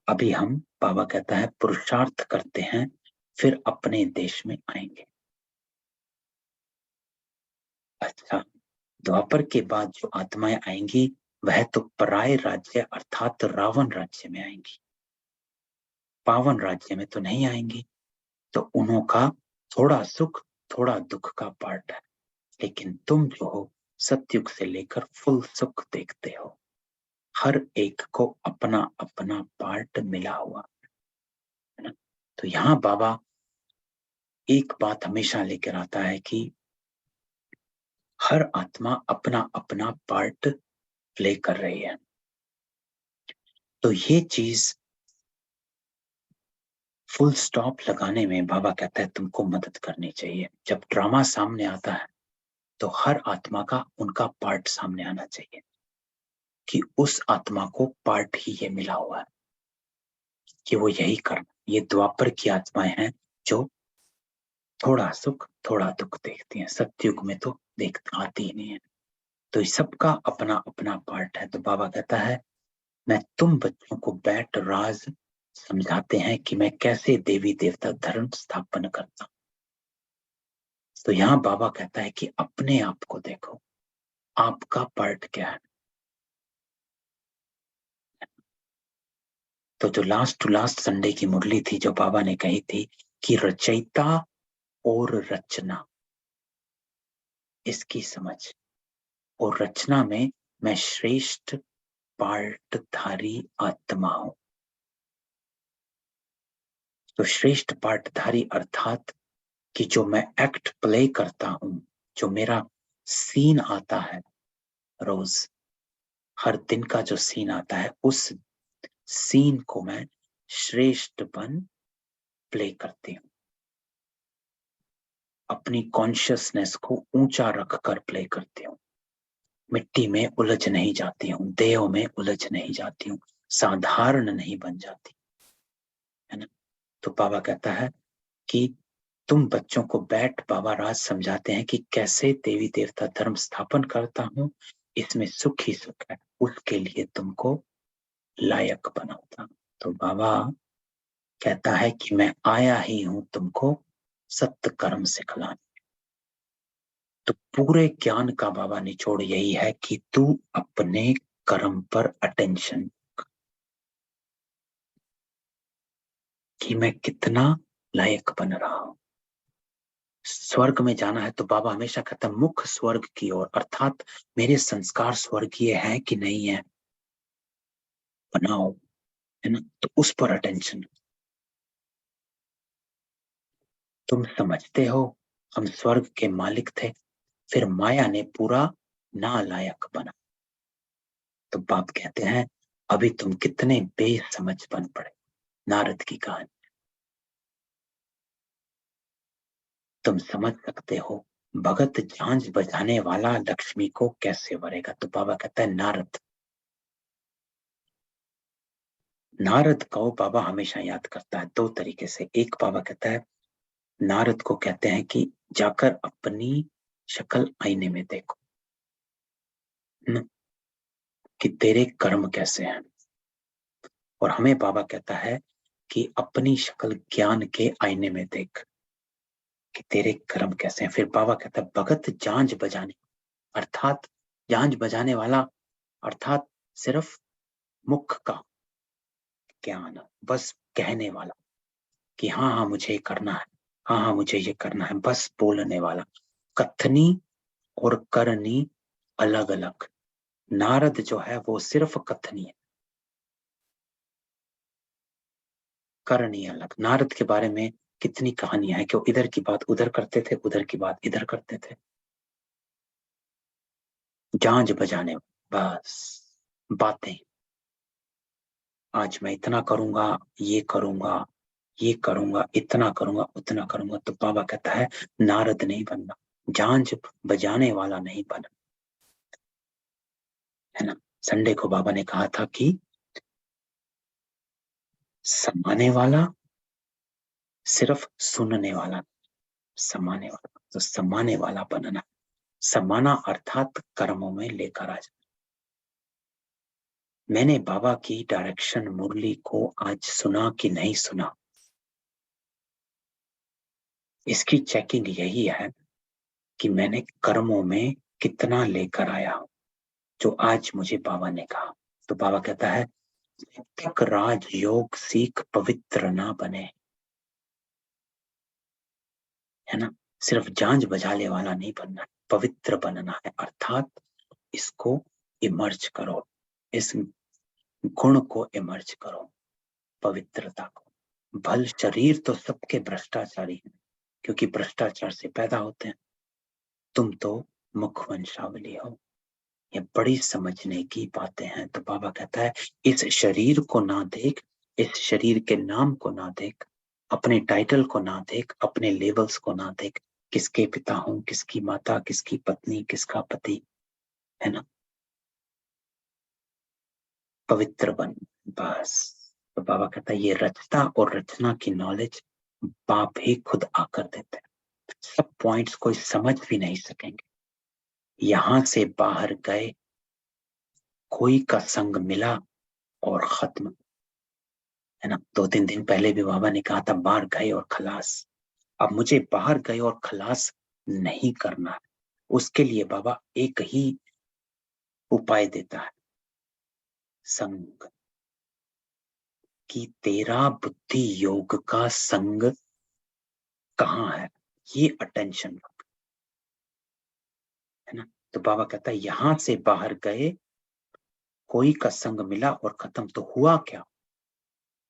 Speaker 1: अभी हम, बाबा कहता है, पुरुषार्थ करते हैं फिर अपने देश में आएंगे। अच्छा, द्वापर के बाद जो आत्माएं आएंगी वह तो पराये राज्य अर्थात रावण राज्य में आएंगी, पावन राज्य में तो नहीं आएंगी। तो उन्हों का थोड़ा सुख थोड़ा दुख का पार्ट है, लेकिन तुम जो हो सतयुग से लेकर फुल सुख देखते हो। हर एक को अपना अपना पार्ट मिला हुआ है ना। तो यहाँ बाबा एक बात हमेशा लेकर आता है कि हर आत्मा अपना अपना पार्ट प्ले कर रही है। तो ये चीज फुल स्टॉप लगाने में बाबा कहता है तुमको मदद करनी चाहिए। जब ड्रामा सामने आता है तो हर आत्मा का उनका पार्ट सामने आना चाहिए कि उस आत्मा को पार्ट ही ये मिला हुआ है कि वो यही करना। ये द्वापर की आत्माएं हैं जो थोड़ा सुख थोड़ा दुख देखती हैं, सत्युग में तो देख आती ही नहीं है। तो इस सबका अपना अपना पार्ट है। तो बाबा कहता है मैं तुम बच्चों को बैठ राज समझाते हैं कि मैं कैसे देवी देवता धर्म स्थापन करता हूं। तो यहाँ बाबा कहता है कि अपने आप को देखो, आपका पार्ट क्या है। तो जो लास्ट टू लास्ट संडे की मुरली थी जो बाबा ने कही थी कि रचयिता और रचना, इसकी समझ, और रचना में मैं श्रेष्ठ पार्टधारी आत्मा हूं। तो श्रेष्ठ पार्टधारी अर्थात कि जो मैं एक्ट प्ले करता हूं, जो मेरा सीन आता है रोज, हर दिन का जो सीन आता है, उस सीन को मैं श्रेष्ठ बन प्ले करती हूँ। अपनी कॉन्शियसनेस को ऊंचा रखकर प्ले करती हूँ। मिट्टी में उलझ नहीं जाती हूँ, देह में उलझ नहीं जाती हूँ, साधारण नहीं बन जाती, है ना। तो बाबा कहता है कि तुम बच्चों को बैठ बाबा राज समझाते हैं कि कैसे देवी देवता धर्म स्थापन करता हूं, इसमें सुख ही सुख है, उसके लिए तुमको लायक बनाता। तो बाबा कहता है कि मैं आया ही हूं तुमको सत्य कर्म सिखलाने। तो पूरे ज्ञान का बाबा निचोड़ यही है कि तू अपने कर्म पर अटेंशन, कि मैं कितना लायक बन रहा हूं। स्वर्ग में जाना है तो बाबा हमेशा कहता है मुख स्वर्ग की ओर, अर्थात मेरे संस्कार स्वर्गीय है कि नहीं है, बनाओ, है ना। तो उस पर अटेंशन। तुम समझते हो हम स्वर्ग के मालिक थे, फिर माया ने पूरा नालायक बना। तो बाप कहते हैं अभी तुम कितने बेसमझ बन पड़े। नारद की कहानी तुम समझ सकते हो। भगत झांझ बजाने वाला लक्ष्मी को कैसे वरेगा। तो बाबा कहता है नारद, नारद को बाबा हमेशा याद करता है दो तरीके से। एक बाबा कहता है नारद को कहते हैं कि जाकर अपनी शक्ल आईने में देखो कि तेरे कर्म कैसे हैं। और हमें बाबा कहता है कि अपनी शक्ल ज्ञान के आईने में देख कि तेरे कर्म कैसे हैं। फिर बाबा कहता है भगत झांझ बजाने, अर्थात झांझ बजाने वाला अर्थात सिर्फ मुख का ज्ञान, बस कहने वाला कि हाँ हाँ मुझे ये करना है, हाँ हाँ मुझे ये करना है, बस बोलने वाला। कथनी और करनी अलग अलग। नारद जो है वो सिर्फ कथनी है, करनी अलग। नारद के बारे में कितनी कहानियां हैं कि वो इधर की बात उधर करते थे, उधर की बात इधर करते थे। झांझ बजाने, बस बातें, आज मैं इतना करूंगा, ये करूंगा, ये करूंगा, इतना करूंगा, उतना करूंगा। तो बाबा कहता है नारद नहीं बनना, झांझ बजाने वाला नहीं बनना, है ना। संडे को बाबा ने कहा था कि समाने वाला सिर्फ सुनने वाला, समाने वाला, तो समाने वाला बनना। समाना अर्थात कर्मों में लेकर आ जाना। मैंने बाबा की डायरेक्शन मुरली को आज सुना कि नहीं सुना, इसकी चेकिंग यही है कि मैंने कर्मों में कितना लेकर आया हूं, जो आज मुझे बाबा ने कहा। तो बाबा कहता है जब तक राज योग सीख पवित्र ना बने, है ना, सिर्फ झांझ बजाने वाला नहीं बनना है, पवित्र बनना है। अर्थात इसको इमर्ज करो, इस गुण को इमर्ज करो, पवित्रता को। भल शरीर तो सबके भ्रष्टाचारी है, क्योंकि भ्रष्टाचार से पैदा होते हैं। तुम तो मुख वंशावली हो। ये बड़ी समझने की बातें हैं। तो बाबा कहता है इस शरीर को ना देख, इस शरीर के नाम को ना देख, अपने टाइटल को ना देख, अपने लेवल्स को ना देख, किसके पिता हूं, किसकी माता, किसकी पत्नी, किसका पति, है ना। पवित्र बन, बस। तो बाबा कहता है ये रचता और रचना की नॉलेज बाप ही खुद आकर देते हैं। सब पॉइंट्स कोई समझ भी नहीं सकेंगे। यहां से बाहर गए, कोई का संग मिला और खत्म, है ना। 2-3 दिन पहले भी बाबा ने कहा था बाहर गए और खलास। अब मुझे बाहर गए और खलास नहीं करना है। उसके लिए बाबा एक ही उपाय देता है, संग। कि तेरा बुद्धि योग का संग कहाँ है, ये अटेंशन रख, है ना। तो बाबा कहता है यहां से बाहर गए, कोई का संग मिला और खत्म। तो हुआ क्या,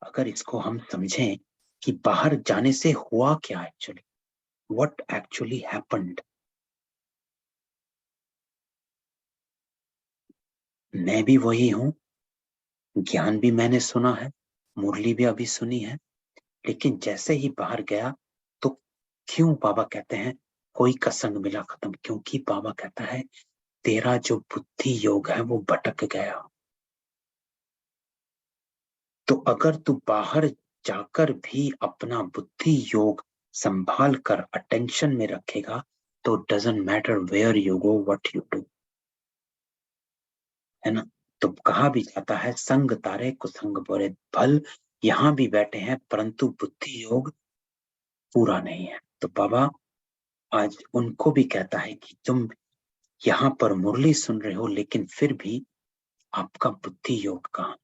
Speaker 1: अगर इसको हम समझें कि बाहर जाने से हुआ क्या एक्चुअली, व्हाट एक्चुअली हैपेंड। मैं भी वही हूं, ज्ञान भी मैंने सुना है, मुरली भी अभी सुनी है, लेकिन जैसे ही बाहर गया तो क्यों बाबा कहते हैं कोई का संग मिला खत्म, क्योंकि बाबा कहता है तेरा जो बुद्धि योग है वो भटक गया। तो अगर तू बाहर जाकर भी अपना बुद्धि योग संभाल कर अटेंशन में रखेगा तो doesn't matter where you go what you do, है ना। तो कहा भी जाता है संग तारे कुसंग बोरे भल, यहां भी बैठे हैं परंतु बुद्धि योग पूरा नहीं है। तो बाबा आज उनको भी कहता है कि तुम यहाँ पर मुरली सुन रहे हो लेकिन फिर भी आपका बुद्धि योग कहाँ।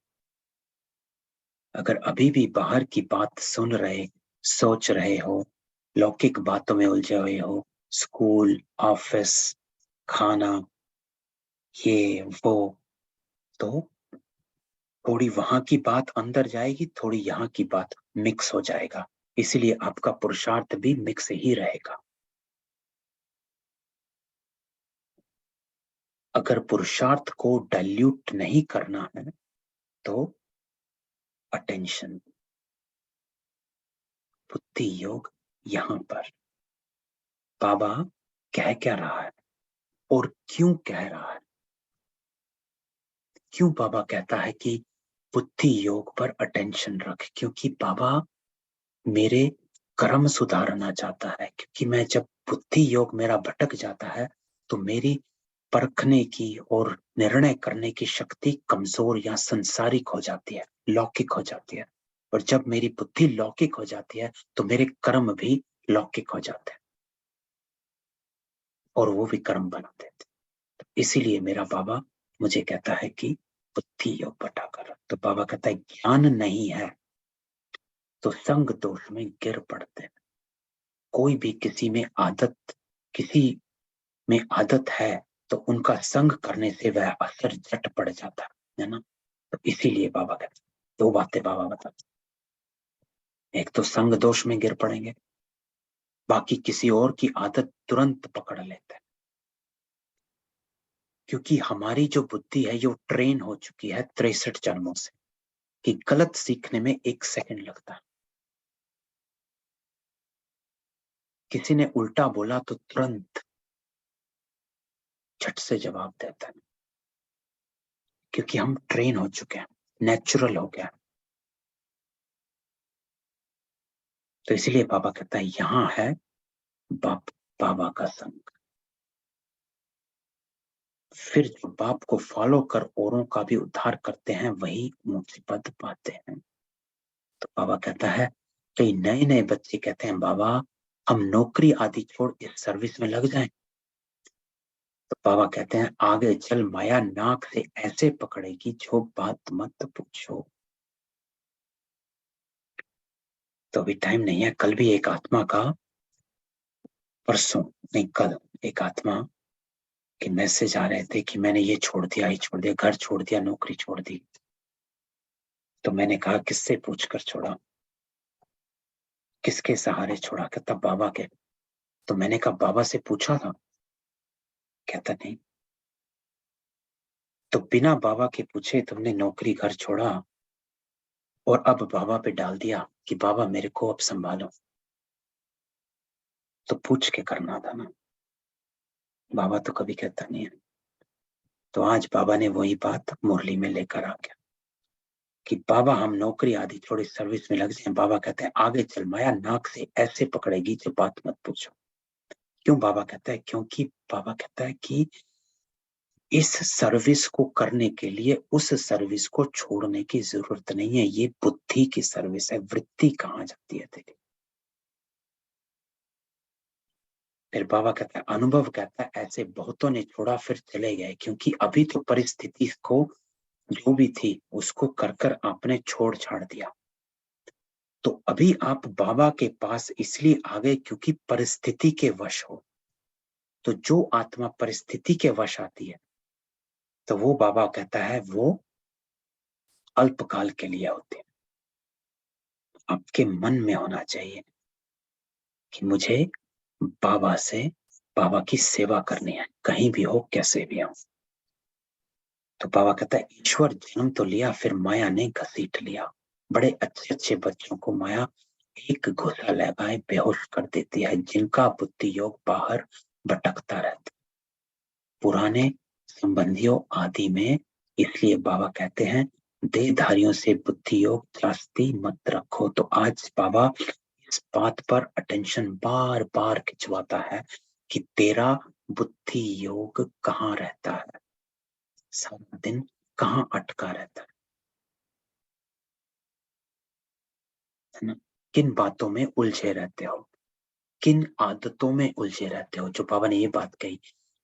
Speaker 1: अगर अभी भी बाहर की बात सुन रहे, सोच रहे हो, लौकिक बातों में उलझे हुए हो, स्कूल, ऑफिस, खाना, ये वो, तो थोड़ी वहां की बात अंदर जाएगी, थोड़ी यहाँ की बात मिक्स हो जाएगा, इसलिए आपका पुरुषार्थ भी मिक्स ही रहेगा। अगर पुरुषार्थ को डाइल्यूट नहीं करना है तो अटेंशन, बुद्धि योग यहां पर बाबा कह क्या रहा है और क्यों कह रहा है। क्यों बाबा कहता है कि बुद्धि योग पर अटेंशन रख, क्योंकि बाबा मेरे कर्म सुधारना चाहता है। क्योंकि मैं जब बुद्धि योग मेरा भटक जाता है तो मेरी परखने की और निर्णय करने की शक्ति कमजोर या संसारिक हो जाती है, लौकिक हो जाती है। और जब मेरी बुद्धि लौकिक हो जाती है तो मेरे कर्म भी लौकिक हो जाते हैं और वो भी कर्म बना देते। तो इसीलिए मेरा बाबा मुझे कहता है कि बुद्धि योग बटा कर। तो बाबा कहता है ज्ञान नहीं है तो संग दोष में गिर पड़ते हैं। कोई भी किसी में आदत है तो उनका संग करने से वह असर झट पड़ जाता है ना। तो इसीलिए बाबा कहते हैं, दो बातें बाबा बताते हैं। एक तो संग दोष में गिर पड़ेंगे, बाकी किसी और की आदत तुरंत पकड़ लेते हैं। क्योंकि हमारी जो बुद्धि है ये ट्रेन हो चुकी है 63 जन्मों से कि गलत सीखने में 1 सेकंड लगता है। किसी ने उल्टा बोला तो तुरंत झट से जवाब देता है, क्योंकि हम ट्रेन हो चुके हैं, नेचुरल हो गया। तो इसलिए बाबा कहता है यहां है बाबा का संग। फिर जो बाप को फॉलो कर औरों का भी उद्धार करते हैं वही ऊंचे पद पाते हैं। तो बाबा कहता है कई नए नए बच्चे कहते हैं बाबा हम नौकरी आदि छोड़ इस सर्विस में लग जाएं। तो बाबा कहते हैं आगे चल माया नाक से ऐसे पकड़ेगी जो बात मत पूछो। तो अभी टाइम नहीं है। कल भी एक आत्मा का, परसों नहीं कल, एक आत्मा के मैसेज आ रहे थे कि मैंने ये छोड़ दिया, ये छोड़ दिया, घर छोड़ दिया, नौकरी छोड़ दी। तो मैंने कहा किससे पूछकर छोड़ा, किसके सहारे छोड़ा, कहता बाबा के। तो मैंने कहा बाबा से पूछा था? कहता नहीं। तो बिना बाबा के पूछे तुमने नौकरी घर छोड़ा और अब बाबा पे डाल दिया कि बाबा मेरे को अब संभालो। तो पूछ के करना था ना। बाबा तो कभी कहता नहीं है। तो आज बाबा ने वही बात मुरली में लेकर आ गया कि बाबा हम नौकरी आदि थोड़ी सर्विस में लग जाए। बाबा कहते हैं आगे चल, माया नाक से ऐसे पकड़ेगी जो बात मत पूछो। क्यों? बाबा कहता है क्योंकि बाबा कहता है कि इस सर्विस को करने के लिए उस सर्विस को छोड़ने की जरूरत नहीं है। ये बुद्धि की सर्विस है। वृत्ति कहाँ जाती है तेरी? फिर बाबा कहता है, अनुभव कहता है ऐसे बहुतों ने छोड़ा फिर चले गए, क्योंकि अभी तो परिस्थिति को जो भी थी उसको कर कर आपने छोड़ छाड़ दिया। तो अभी आप बाबा के पास इसलिए आ गए क्योंकि परिस्थिति के वश हो। तो जो आत्मा परिस्थिति के वश आती है तो वो बाबा कहता है वो अल्पकाल के लिए होते हैं। आपके मन में होना चाहिए कि मुझे बाबा से बाबा की सेवा करनी है, कहीं भी हो कैसे भी हो। तो बाबा कहता है ईश्वर जन्म तो लिया फिर माया ने घसीट लिया। बड़े अच्छे अच्छे बच्चों को माया एक घुसा लगाए बेहोश कर देती है, जिनका बुद्धि योग बाहर भटकता रहता। पुराने संबंधियों आदि में इसलिए बाबा कहते हैं देहधारियों से बुद्धि योग जास्ती मत रखो। तो आज बाबा इस बात पर अटेंशन बार बार खिंचवाता है कि तेरा बुद्धि योग कहाँ रहता है, सारा दिन कहाँ अटका रहता है ना? किन बातों में उलझे रहते हो, किन आदतों में उलझे रहते हो। जो बाबा ने ये बात कही,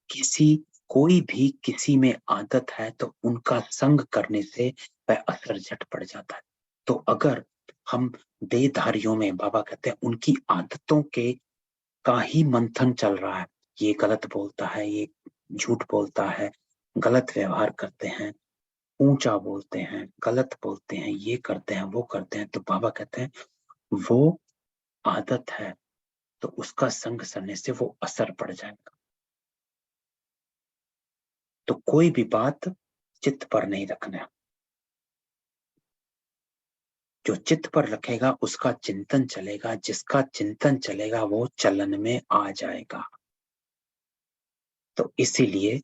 Speaker 1: किसी कोई भी किसी में आदत है तो उनका संग करने से वह असर झट पड़ जाता है। तो अगर हम देहधारियों में, बाबा कहते हैं उनकी आदतों के का ही मंथन चल रहा है, ये गलत बोलता है, ये झूठ बोलता है, गलत व्यवहार करते हैं, ऊंचा बोलते हैं, गलत बोलते हैं, ये करते हैं, वो करते हैं, तो बाबा कहते हैं वो आदत है तो उसका संग करने से वो असर पड़ जाएगा। तो कोई भी बात चित्त पर नहीं रखना। जो चित्त पर रखेगा उसका चिंतन चलेगा, जिसका चिंतन चलेगा वो चलन में आ जाएगा। तो इसीलिए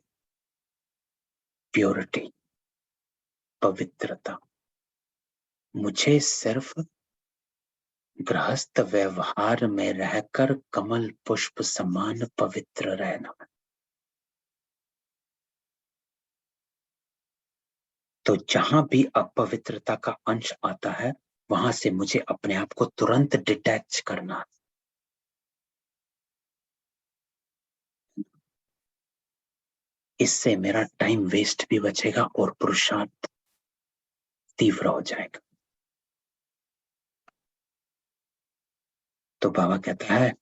Speaker 1: प्योरिटी, पवित्रता, मुझे सिर्फ गृहस्थ व्यवहार में रहकर कमल पुष्प समान पवित्र रहना। तो जहां भी अपवित्रता का अंश आता है वहां से मुझे अपने आप को तुरंत डिटैच करना। इससे मेरा टाइम वेस्ट भी बचेगा और पुरुषार्थ तीव्र हो जाएगा। तो बाबा कहता है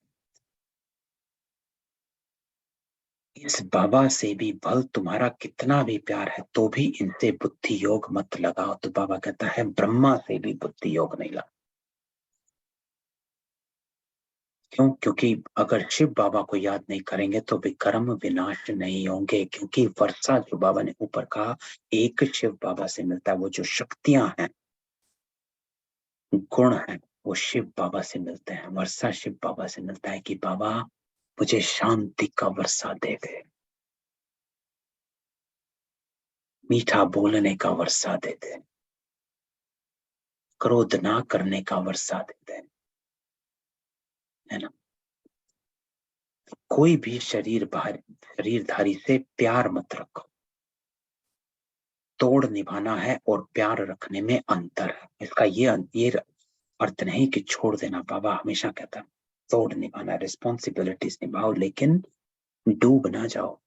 Speaker 1: इस बाबा से भी भल तुम्हारा कितना भी प्यार है तो भी इनसे बुद्धि योग मत लगाओ। तो बाबा कहता है ब्रह्मा से भी बुद्धि योग नहीं लगा। क्यों? क्योंकि अगर शिव बाबा को याद नहीं करेंगे तो विक्रम विनाश नहीं होंगे। क्योंकि वर्षा, जो बाबा ने ऊपर कहा, एक शिव बाबा से मिलता है। वो जो शक्तियां हैं, गुण है, वो शिव बाबा से मिलते हैं। वर्षा शिव बाबा से मिलता है कि बाबा मुझे शांति का वर्षा दे दे, मीठा बोलने का वर्षा दे दे, क्रोध ना करने का वर्षा दे दे, है ना? कोई भी शरीरधारी से प्यार मत रखो। तोड़ निभाना है और प्यार रखने में अंतर है। इसका ये अर्थ नहीं कि छोड़ देना। बाबा हमेशा कहता है तोड़ निभाना, रिस्पॉन्सिबिलिटीज निभाओ, लेकिन डूब ना जाओ।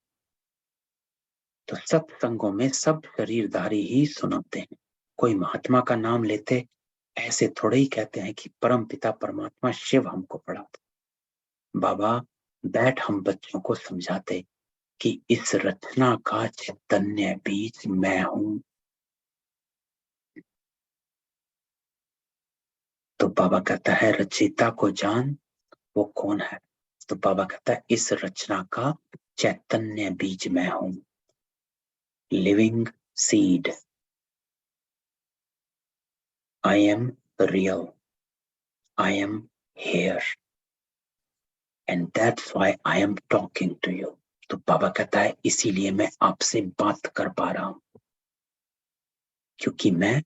Speaker 1: तो सत्संगों में सब शरीरधारी ही सुनाते हैं। कोई महात्मा का नाम लेते ऐसे थोड़े ही कहते हैं कि परम पिता परमात्मा शिव हमको पढ़ाते। बाबा बैठ हम बच्चों को समझाते कि इस रचना का चैतन्य बीज मैं हूं। तो बाबा कहता है रचयिता को जान वो कौन है। तो बाबा कहता है इस रचना का चैतन्य बीज मैं हूं, living seed. I am real, I am here, and that's why I am talking to you. तो बाबा कहता है इसीलिए मैं आपसे बात कर पा रहा हूं, क्योंकि मैं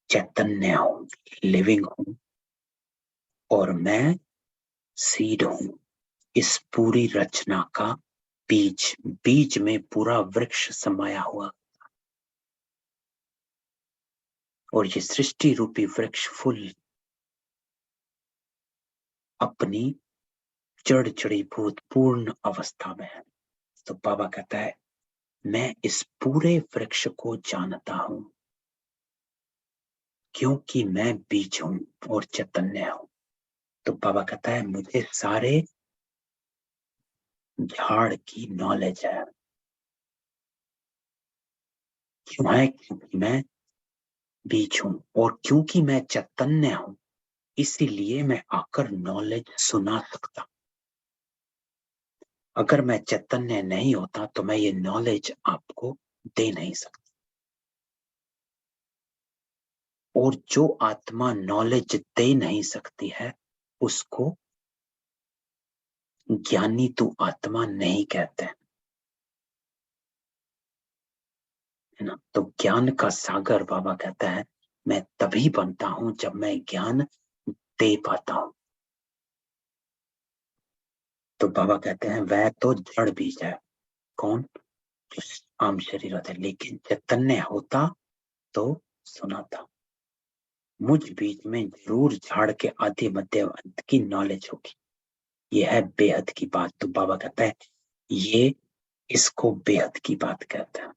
Speaker 1: चैतन्य हूं, लिविंग हूं, और मैं सीड हूं, इस पूरी रचना का बीज। बीज में पूरा वृक्ष समाया हुआ, और ये सृष्टि रूपी वृक्ष फुल अपनी जड़ जड़ीभूत पूर्ण अवस्था में है। तो बाबा कहता है मैं इस पूरे वृक्ष को जानता हूं, क्योंकि मैं बीज हूं और चैतन्य हूं। तो बाबा कहता है मुझे सारे झाड़ की नॉलेज है। क्यों है? क्योंकि मैं बीज हूं, और क्योंकि मैं चैतन्य हूं, इसीलिए मैं आकर नॉलेज सुना सकता। अगर मैं चैतन्य नहीं होता तो मैं ये नॉलेज आपको दे नहीं सकता। और जो आत्मा नॉलेज दे नहीं सकती है, उसको ज्ञानी तू आत्मा नहीं कहते, है ना। तो ज्ञान का सागर बाबा कहता है मैं तभी बनता हूं जब मैं ज्ञान दे पाता हूं। तो बाबा कहते हैं वह तो जड़ बीज है। कौन? जो आम शरीर होता है, लेकिन चैतन्य होता तो सुनाता। मुझ बीज में जरूर झाड़ के आदि मध्य अंत की नॉलेज होगी। ये है बेहद की बात। तो बाबा कहता है ये इसको बेहद की बात कहता है।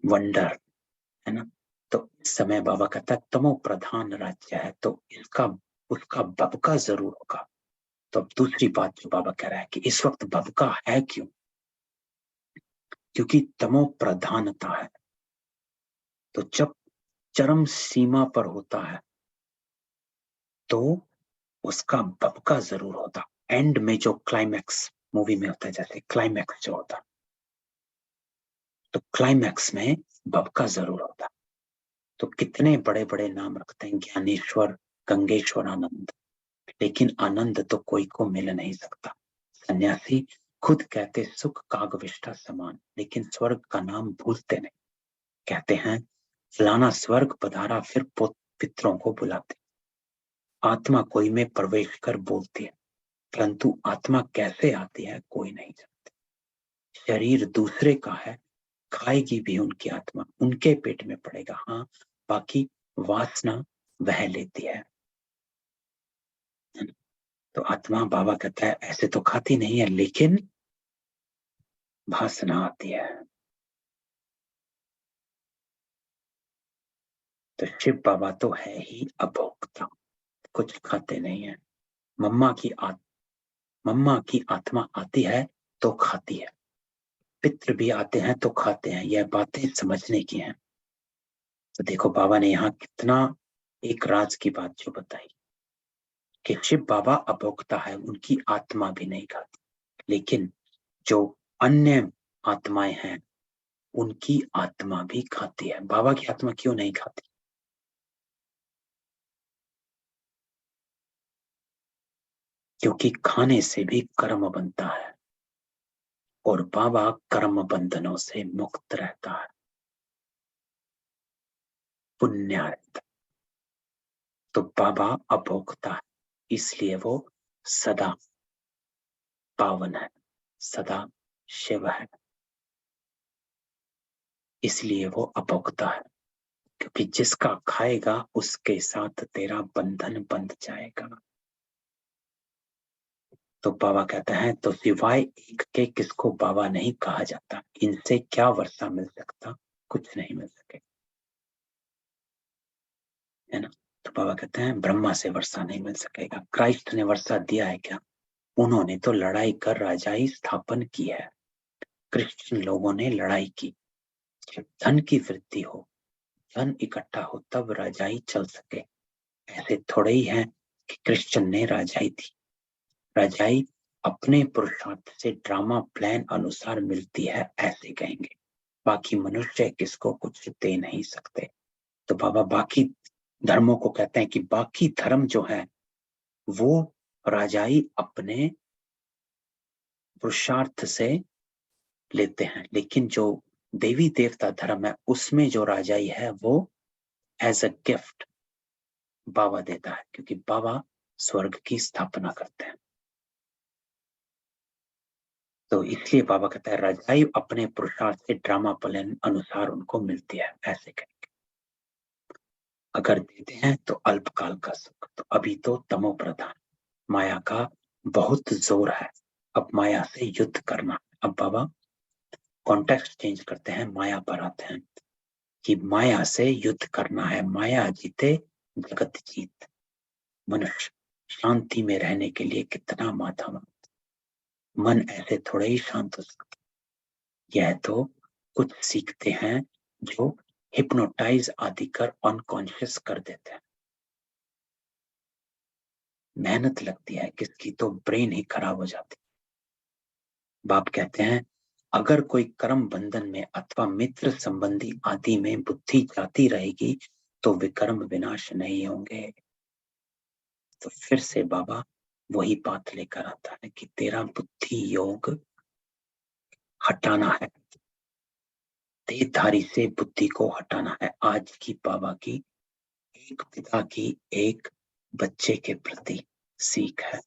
Speaker 1: वंडर, है ना। तो इस समय बाबा कहता है तमो प्रधान राज्य है, तो इसका उसका बबका जरूर होगा। तो अब दूसरी बात जो बाबा कह रहा है कि इस वक्त बबका है क्यों? क्योंकि तमो प्रधानता है। तो जब चरम सीमा पर होता है तो उसका बबका जरूर होता। एंड में जो क्लाइमैक्स मूवी में होता है, जैसे क्लाइमैक्स जो होता, तो क्लाइमैक्स में बबका जरूर होता। तो कितने बड़े बड़े नाम रखते हैं, ज्ञानेश्वर, गंगेश्वर आनंद, लेकिन आनंद तो कोई को मिल नहीं सकता। सन्यासी खुद कहते सुख कागविष्ठा समान, लेकिन स्वर्ग का नाम भूलते नहीं। कहते हैं फलाना स्वर्ग पधारा, फिर पितरों को बुलाते। आत्मा कोई में प्रवेश कर बोलती है, परंतु आत्मा कैसे आती है कोई नहीं जानता। शरीर दूसरे का है, खाएगी भी उनकी आत्मा, उनके पेट में पड़ेगा। हाँ, बाकी वासना वह लेती है। तो आत्मा बाबा कहता है ऐसे तो खाती नहीं है, लेकिन वासना आती है। तो शिव बाबा तो है ही अभोक्ता, कुछ खाते नहीं है। मम्मा की मम्मा की आत्मा आती है तो खाती है, पितृ भी आते हैं तो खाते हैं। यह बातें समझने की हैं। तो देखो बाबा ने यहाँ कितना एक राज की बात जो बताई कि शिव बाबा अभोक्ता है, उनकी आत्मा भी नहीं खाती, लेकिन जो अन्य आत्माएं हैं उनकी आत्मा भी खाती है। बाबा की आत्मा क्यों नहीं खाती? क्योंकि खाने से भी कर्म बनता है, और बाबा कर्म बंधनों से मुक्त रहता है, पुण्य रहता है। तो बाबा अभोक्ता है, इसलिए वो सदा पावन है, सदा शिव है, इसलिए वो अभोक्ता है। क्योंकि जिसका खाएगा उसके साथ तेरा बंधन बंध जाएगा। तो बाबा कहता है तो सिवाय एक के किसको बाबा नहीं कहा जाता। इनसे क्या वर्षा मिल सकता? कुछ नहीं मिल सके, है ना। तो बाबा कहते हैं ब्रह्मा से वर्षा नहीं मिल सकेगा। क्राइस्ट ने वर्षा दिया है क्या? उन्होंने तो लड़ाई कर राजाई स्थापन की है। क्रिश्चियन लोगों ने लड़ाई की। जब धन की वृद्धि हो, धन इकट्ठा हो तब राजाई चल सके। ऐसे थोड़े ही है कि कृष्ण ने राजाई दी। राजाई अपने पुरुषार्थ से ड्रामा प्लान अनुसार मिलती है, ऐसे कहेंगे। बाकी मनुष्य किसको कुछ दे नहीं सकते। तो बाबा बाकी धर्मों को कहते हैं कि बाकी धर्म जो है वो राजाई अपने पुरुषार्थ से लेते हैं, लेकिन जो देवी देवता धर्म है उसमें जो राजाई है वो एज अ गिफ्ट बाबा देता है, क्योंकि बाबा स्वर्ग की स्थापना करते हैं। तो इसलिए बाबा कहता है राजाई अपने पुरुषार्थ से ड्रामा प्लान अनुसार उनको मिलती है, ऐसे कहेंगे। अगर देते हैं तो अल्पकाल का सुख, तो अभी तो तमो प्रधान माया का बहुत जोर है, अब माया से युद्ध करना। अब बाबा कॉन्टेक्स्ट चेंज करते हैं, माया पर आते हैं कि माया से युद्ध करना है। माया जीते जगत जीत। मनुष्य शांति में रहने के लिए कितना माथा मारता, मन ऐसे थोड़े ही शांत हो सकता। यह तो कुछ सीखते हैं जो हिप्नोटाइज आदि कर अनकॉन्शियस कर देते हैं। मेहनत लगती है, किसकी तो ब्रेन ही खराब हो जाती। बाप कहते हैं अगर कोई कर्म बंधन में अथवा मित्र संबंधी आदि में बुद्धि जाती रहेगी तो विकर्म विनाश नहीं होंगे। तो फिर से बाबा वही बात लेकर आता है कि तेरा बुद्धि योग हटाना है, देहधारी से बुद्धि को हटाना है। आज की बाबा की एक पिता की एक बच्चे के प्रति सीख है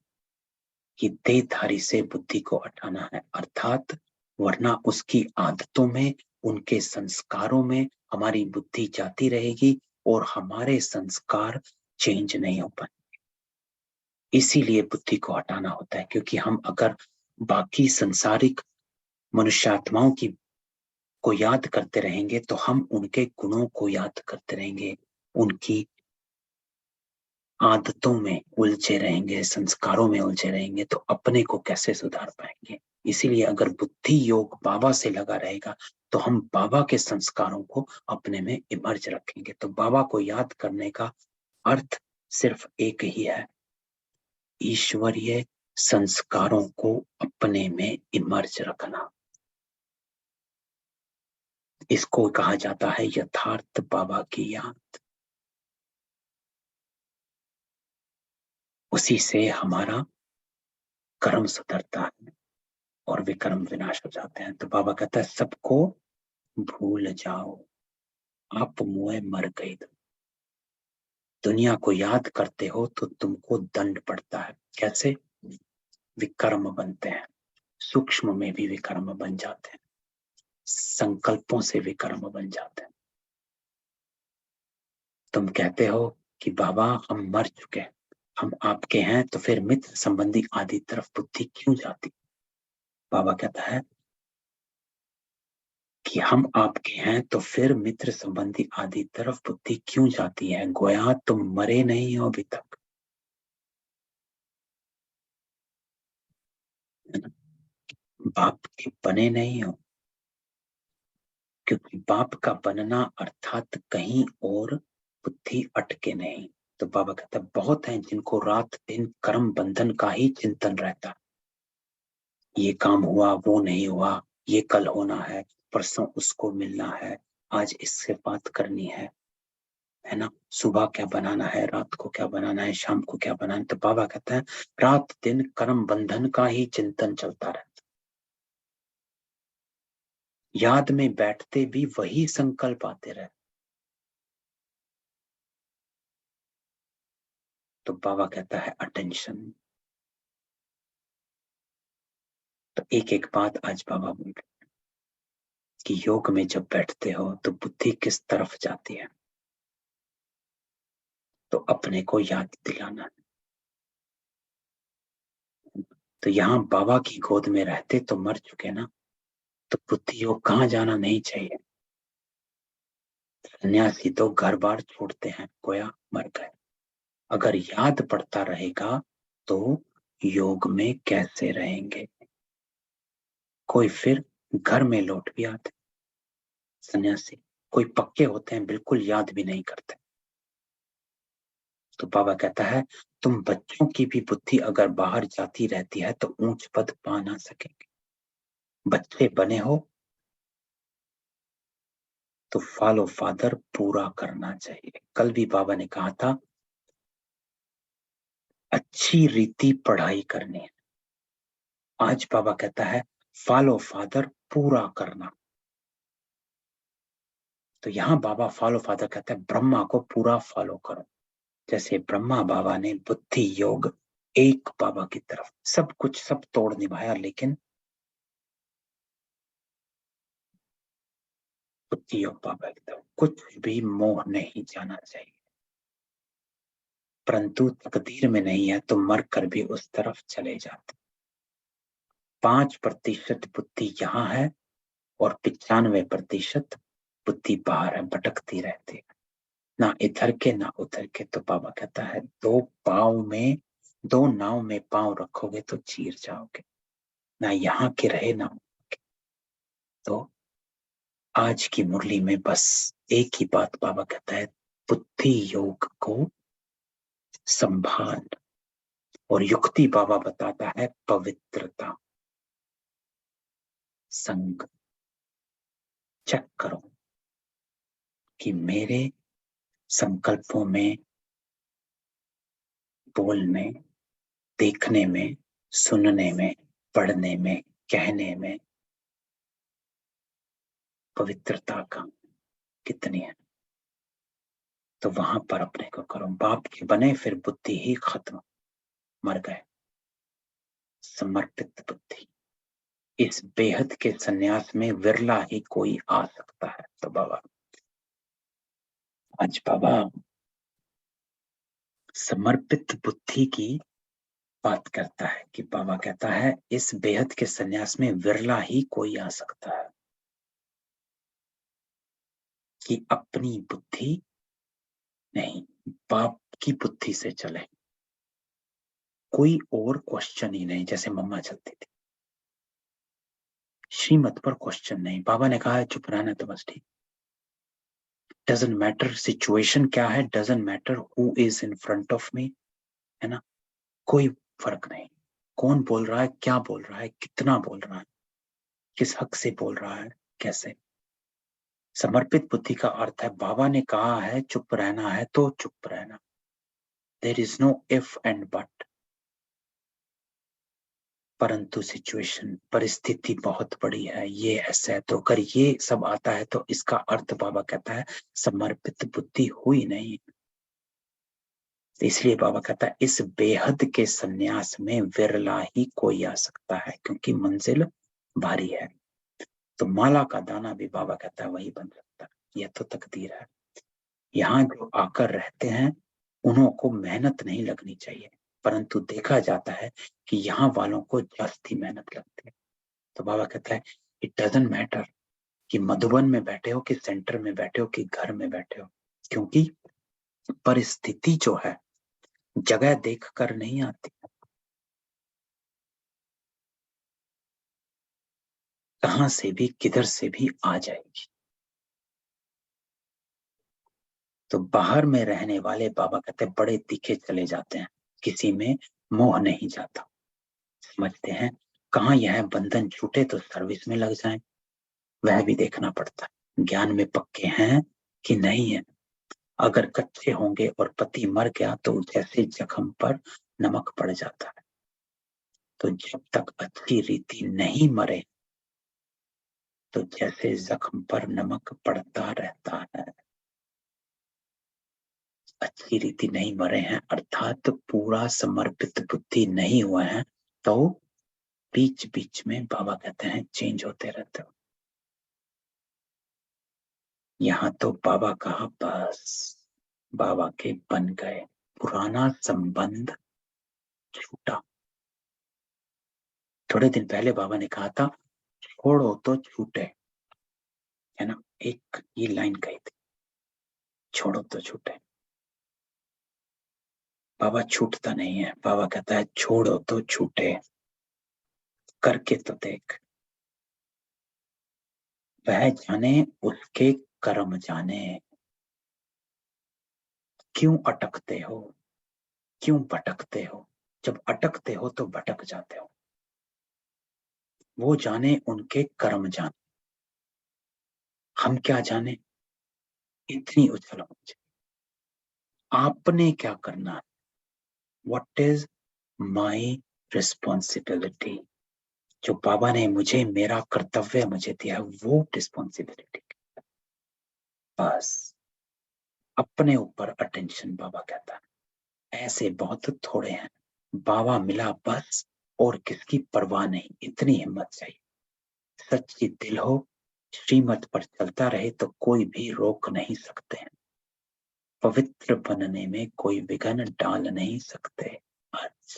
Speaker 1: कि देहधारी से बुद्धि को हटाना है, अर्थात वरना उसकी आदतों में, उनके संस्कारों में हमारी बुद्धि जाती रहेगी और हमारे संस्कार चेंज नहीं हो पाएंगे। इसीलिए बुद्धि को हटाना होता है, क्योंकि हम अगर बाकी संसारिक मनुष्यात्माओं की को याद करते रहेंगे तो हम उनके गुणों को याद करते रहेंगे, उनकी आदतों में उलझे रहेंगे, संस्कारों में उलझे रहेंगे, तो अपने को कैसे सुधार पाएंगे। इसीलिए अगर बुद्धि योग बाबा से लगा रहेगा तो हम बाबा के संस्कारों को अपने में इमर्ज रखेंगे। तो बाबा को याद करने का अर्थ सिर्फ एक ही है, ईश्वरीय संस्कारों को अपने में इमर्ज रखना। इसको कहा जाता है यथार्थ बाबा की याद। उसी से हमारा कर्म सुधरता है और विकर्म विनाश हो जाते हैं। तो बाबा कहता है सबको भूल जाओ, आप मुए मर गए। दुनिया को याद करते हो तो तुमको दंड पड़ता है। कैसे? विकर्म बनते हैं, सूक्ष्म में भी विकर्म बन जाते हैं, संकल्पों से विकर्म बन जाते हैं। तुम कहते हो कि बाबा हम मर चुके हैं, हम आपके हैं, तो फिर मित्र संबंधी आदि तरफ बुद्धि क्यों जाती? बाबा कहता है कि हम आपके हैं तो फिर मित्र संबंधी आदि तरफ बुद्धि क्यों जाती है? गोया तुम मरे नहीं हो अभी तक, बाप के बने नहीं हो, क्योंकि बाप का बनना अर्थात कहीं और बुद्धि अटके नहीं। तो बाबा कहता है बहुत हैं जिनको रात दिन कर्म बंधन का ही चिंतन रहता, ये काम हुआ वो नहीं हुआ, ये कल होना है, परसों उसको मिलना है, आज इससे बात करनी है ना, सुबह क्या बनाना है, रात को क्या बनाना है, शाम को क्या बनाना है। तो बाबा कहता है रात दिन कर्म बंधन का ही चिंतन चलता रहता, याद में बैठते भी वही संकल्प आते रहे। तो बाबा कहता है अटेंशन। तो एक एक बात आज बाबा बोल रहे कि योग में जब बैठते हो तो बुद्धि किस तरफ जाती है, तो अपने को याद दिलाना है। तो यहाँ बाबा की गोद में रहते तो मर चुके ना, तो बुद्धि योग कहाँ जाना नहीं चाहिए। सन्यासी तो घर बार छोड़ते हैं, गोया मर गए। अगर याद पड़ता रहेगा तो योग में कैसे रहेंगे? कोई फिर घर में लौट भी आते, सन्यासी कोई पक्के होते हैं बिल्कुल याद भी नहीं करते। तो बाबा कहता है तुम बच्चों की भी बुद्धि अगर बाहर जाती रहती है तो ऊंच पद पा ना सकेंगे। बच्चे बने हो तो फॉलो फादर पूरा करना चाहिए। कल भी बाबा ने कहा था अच्छी रीति पढ़ाई करनी है। आज बाबा कहता है फॉलो फादर पूरा करना। तो यहाँ बाबा फॉलो फादर कहता है ब्रह्मा को पूरा फॉलो करो। जैसे ब्रह्मा बाबा ने बुद्धि योग एक बाबा की तरफ सब कुछ सब तोड़ निभाया, लेकिन बुद्धि योग बाबा की तरफ कुछ भी मोह नहीं जाना चाहिए। परंतु तकदीर में नहीं है तो मर कर भी उस तरफ चले जाते। 5% बुद्धि यहाँ है और 95% बुद्धि बाहर है, भटकती रहती है, ना इधर के ना उधर के। तो बाबा कहता है दो नाव में पांव रखोगे तो चीर जाओगे, ना यहाँ के रहे ना वहाँ के। तो आज की मुरली में बस एक ही बात बाबा कहता है बुद्धि योग को संभाल। और युक्ति बाबा बताता है पवित्रता। संग चेक करो कि मेरे संकल्पों में, बोलने, देखने में, सुनने में, पढ़ने में, कहने में पवित्रता का कितनी है। तो वहां पर अपने को करो। बाप के बने फिर बुद्धि ही खत्म, मर गए। समर्पित बुद्धि। इस बेहद के सन्यास में विरला ही कोई आ सकता है। तो बाबा आज बाबा समर्पित बुद्धि की बात करता है कि बाबा कहता है इस बेहद के सन्यास में विरला ही कोई आ सकता है कि अपनी बुद्धि नहीं, बाप की बुद्धि से चले। कोई और क्वेश्चन ही नहीं, जैसे मम्मा चलती थी, श्रीमत पर क्वेश्चन नहीं। बाबा ने कहा है चुप रहना तो बस ठीक। डजंट मैटर सिचुएशन क्या है, doesn't matter who is in front of me, है ना, कोई फर्क नहीं। कौन बोल रहा है, क्या बोल रहा है, कितना बोल रहा है, किस हक से बोल रहा है, कैसे। समर्पित बुद्धि का अर्थ है बाबा ने कहा है चुप रहना है तो चुप रहना। There is no if and but. परंतु सिचुएशन, परिस्थिति बहुत बड़ी है, ये ऐसा है, तो अगर ये सब आता है तो इसका अर्थ बाबा कहता है समर्पित बुद्धि हुई नहीं। इसलिए बाबा कहता है इस बेहद के सन्यास में विरला ही कोई आ सकता है, क्योंकि मंजिल भारी है। तो माला का दाना भी बाबा कहता है वही बन सकता है। यह तो तकदीर है। यहाँ जो आकर रहते हैं उन्हों को मेहनत नहीं लगनी चाहिए, परंतु देखा जाता है कि यहाँ वालों को जास्ती मेहनत लगती है। तो बाबा कहता है इट डजंट मैटर कि मधुबन में बैठे हो कि सेंटर में बैठे हो कि घर में बैठे हो, क्योंकि परिस्थिति जो है जगह देख कर नहीं आती, कहां से भी किधर से भी आ जाएगी। तो बाहर में रहने वाले बाबा कहते हैं बड़े तीखे चले जाते हैं, किसी में मोह नहीं जाता। समझते हैं कहाँ यह बंधन छूटे तो सर्विस में लग जाएं, वह भी देखना पड़ता है। ज्ञान में पक्के हैं कि नहीं है। अगर कच्चे होंगे और पति मर गया तो जैसे जख्म पर नमक पड़ जाता है। तो जब तक अच्छी रीति नहीं मरे तो जैसे जख्म पर नमक पड़ता रहता है। अच्छी रीति नहीं मरे हैं अर्थात पूरा समर्पित बुद्धि नहीं हुआ है, तो बीच बीच में बाबा कहते हैं चेंज होते रहते हो। यहाँ तो बाबा कहा बस बाबा के बन गए, पुराना संबंध छूटा। थोड़े दिन पहले बाबा ने कहा था छोड़ो तो छूटे, है ना, एक ये लाइन कही थी, छोड़ो तो छूटे। बाबा छूटता नहीं है, बाबा कहता है छोड़ो तो छूटे, करके तो देख। वह जाने उसके कर्म जाने। क्यों अटकते हो, क्यों भटकते हो? जब अटकते हो तो भटक जाते हो। वो जाने, उनके कर्म जाने, हम क्या जाने। इतनी उछल मच। आपने क्या करना है? What is my responsibility? जो बाबा ने मुझे, मेरा कर्तव्य मुझे दिया है, वो रिस्पॉन्सिबिलिटी। बस अपने ऊपर अटेंशन, बाबा कहता है। ऐसे बहुत थोड़े हैं, बाबा मिला बस, और किसकी परवाह नहीं। इतनी हिम्मत चाहिए। सच्ची दिल हो, श्रीमत पर चलता रहे तो कोई भी रोक नहीं सकते हैं। पवित्र बनने में कोई विघ्न डाल नहीं सकते। आज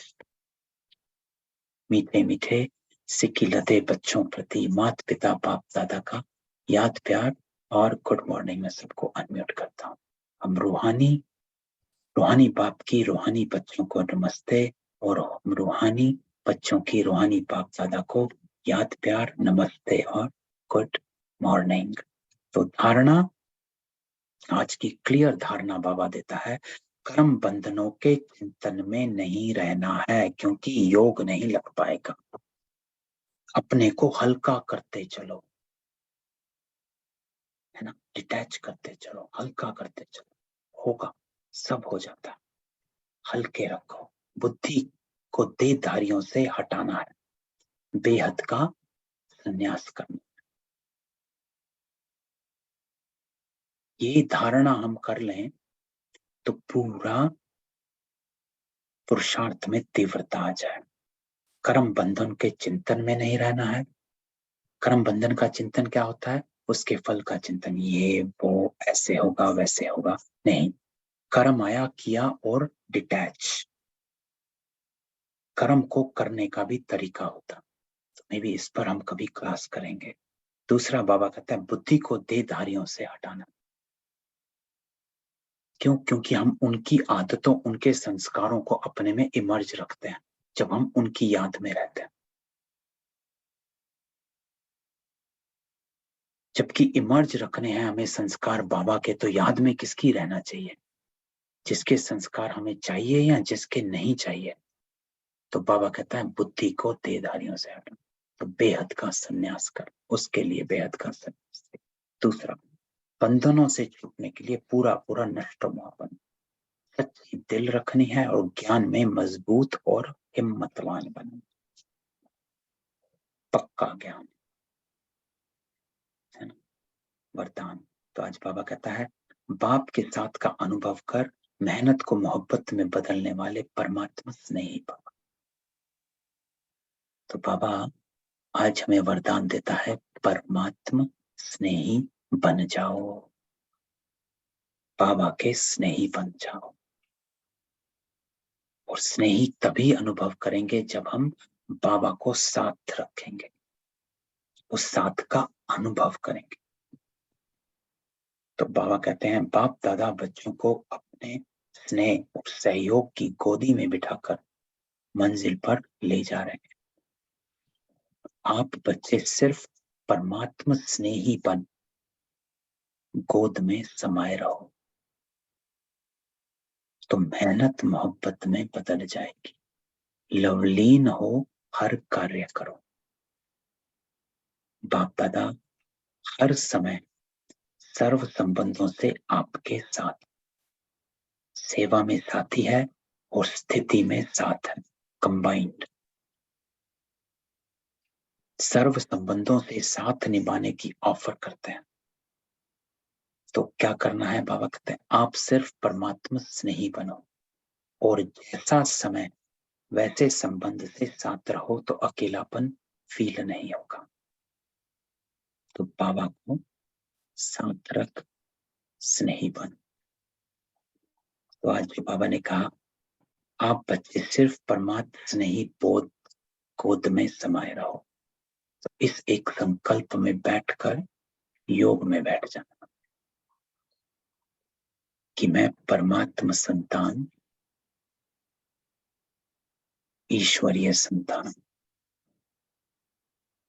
Speaker 1: मीठे मीठे सिक्की लदे बच्चों प्रति माता पिता बाप दादा का याद प्यार और गुड मॉर्निंग में सबको अनम्यूट करता हूँ। हम रूहानी बाप की रूहानी बच्चों को नमस्ते, और हम रूहानी बच्चों की रूहानी बाप दादा को याद प्यार नमस्ते और गुड मॉर्निंग। तो धारणा, आज की क्लियर धारणा बाबा देता है, कर्म बंधनों के चिंतन में नहीं रहना है, क्योंकि योग नहीं लग पाएगा। अपने को हल्का करते चलो, है ना, डिटैच करते चलो, हल्का करते चलो, होगा, सब हो जाता है। हल्के रखो। बुद्धि को देहधारियों से हटाना है, बेहद का संन्यास करना। ये धारणा हम कर लें तो पूरा पुरुषार्थ में तीव्रता आ जाए। कर्म बंधन के चिंतन में नहीं रहना है। कर्म बंधन का चिंतन क्या होता है? उसके फल का चिंतन, ये वो ऐसे होगा वैसे होगा, नहीं। कर्म आया, किया और डिटैच। कर्म को करने का भी तरीका होता, तो मे भी इस पर हम कभी क्लास करेंगे। दूसरा बाबा कहता है बुद्धि को देहधारियों से हटाना। क्यों? क्योंकि हम उनकी आदतों, उनके संस्कारों को अपने में इमर्ज रखते हैं जब हम उनकी याद में रहते हैं। जबकि इमर्ज रखने हैं हमें संस्कार बाबा के, तो याद में किसकी रहना चाहिए? जिसके संस्कार हमें चाहिए या जिसके नहीं चाहिए। तो बाबा कहता है बुद्धि को देहधारियों से हटाना, तो बेहद का संन्यास कर, उसके लिए बेहद का संन्यास। दूसरा, बंधनों से छूटने के लिए पूरा पूरा नष्टोमा बन, सच्ची दिल रखनी है और ज्ञान में मजबूत और हिम्मतवान बनना। पक्का ज्ञान, है ना, वरदान। तो आज बाबा कहता है बाप के साथ का अनुभव कर, मेहनत को मोहब्बत में बदलने वाले परमात्मा स्नेही भव। तो बाबा आज हमें वरदान देता है, परमात्मा स्नेही बन जाओ। बाबा के स्नेही बन जाओ। और स्नेही तभी अनुभव करेंगे जब हम बाबा को साथ रखेंगे, उस साथ का अनुभव करेंगे। तो बाबा कहते हैं बाप दादा बच्चों को अपने स्नेह और सहयोग की गोदी में बिठाकर मंजिल पर ले जा रहे हैं। आप बच्चे सिर्फ परमात्मा स्नेही बन गोद में समाये रहो, तो मेहनत मोहब्बत में बदल जाएगी। लवलीन हो, हर कार्य करो। बाप दादा हर समय सर्व संबंधों से आपके साथ, सेवा में साथी है और स्थिति में साथ है, कंबाइंड। सर्व संबंधों से साथ निभाने की ऑफर करते हैं। तो क्या करना है? बाबा कहते हैं आप सिर्फ परमात्मा स्नेही बनो, और जैसा समय वैसे संबंध से साथ रहो, तो अकेलापन फील नहीं होगा। तो बाबा को साथ रख, स्नेही बन। तो आज जो बाबा ने कहा आप बच्चे सिर्फ परमात्मा स्नेही बोध गोद में समाये रहो, तो इस एक संकल्प में बैठकर योग में बैठ जाना कि मैं परमात्मा संतान, ईश्वरीय संतान,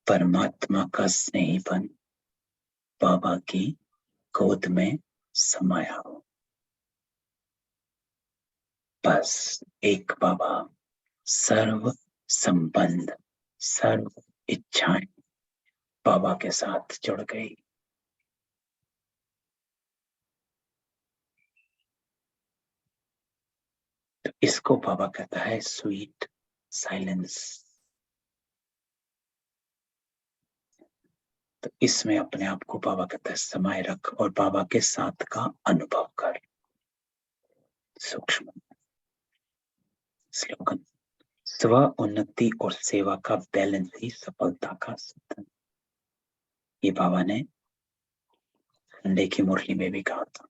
Speaker 1: परमात्मा का स्नेही बन बाबा की गोद में समाया हो। बस एक बाबा, सर्व संबंध, सर्व इच्छाएं बाबा के साथ जुड़ गई। तो इसको बाबा कहता है स्वीट साइलेंस। तो इसमें अपने आप को बाबा कहता है समाये रख और बाबा के साथ का अनुभव कर। सूक्ष्म स्लोगन, स्व उन्नति और सेवा का बैलेंस ही सफलता का साधन। ये बाबा ने संडे की मुरली में भी कहा था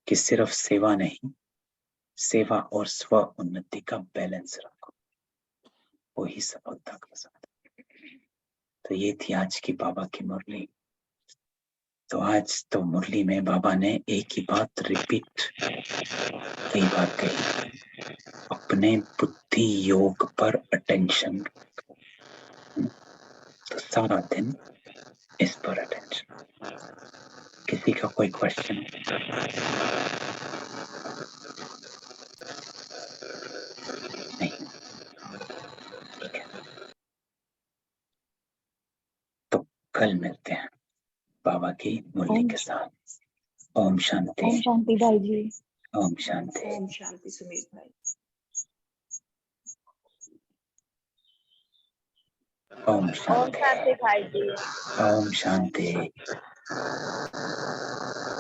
Speaker 1: कि सिर्फ सेवा नहीं, सेवा और स्व उन्नति का बैलेंस रखो, वही सफलता का साधन। तो ये थी आज की बाबा की मुरली। तो आज तो मुरली में बाबा ने एक ही बात रिपीट कई बार कही, अपने बुद्धि योग पर अटेंशन। तो सारा दिन इस पर अटेंशन। किसी का कोई क्वेश्चन? नहीं, ठीक है। तो कल मिलते हैं बाबा की मुरली के साथ। ओम शांति।
Speaker 3: ओम शांति भाई जी।
Speaker 1: ओम शांति।
Speaker 3: ओम शांति सुमित भाई।
Speaker 1: ओम
Speaker 3: ओम
Speaker 1: शांति।
Speaker 3: शांति भाई जी।
Speaker 1: ओम शांति।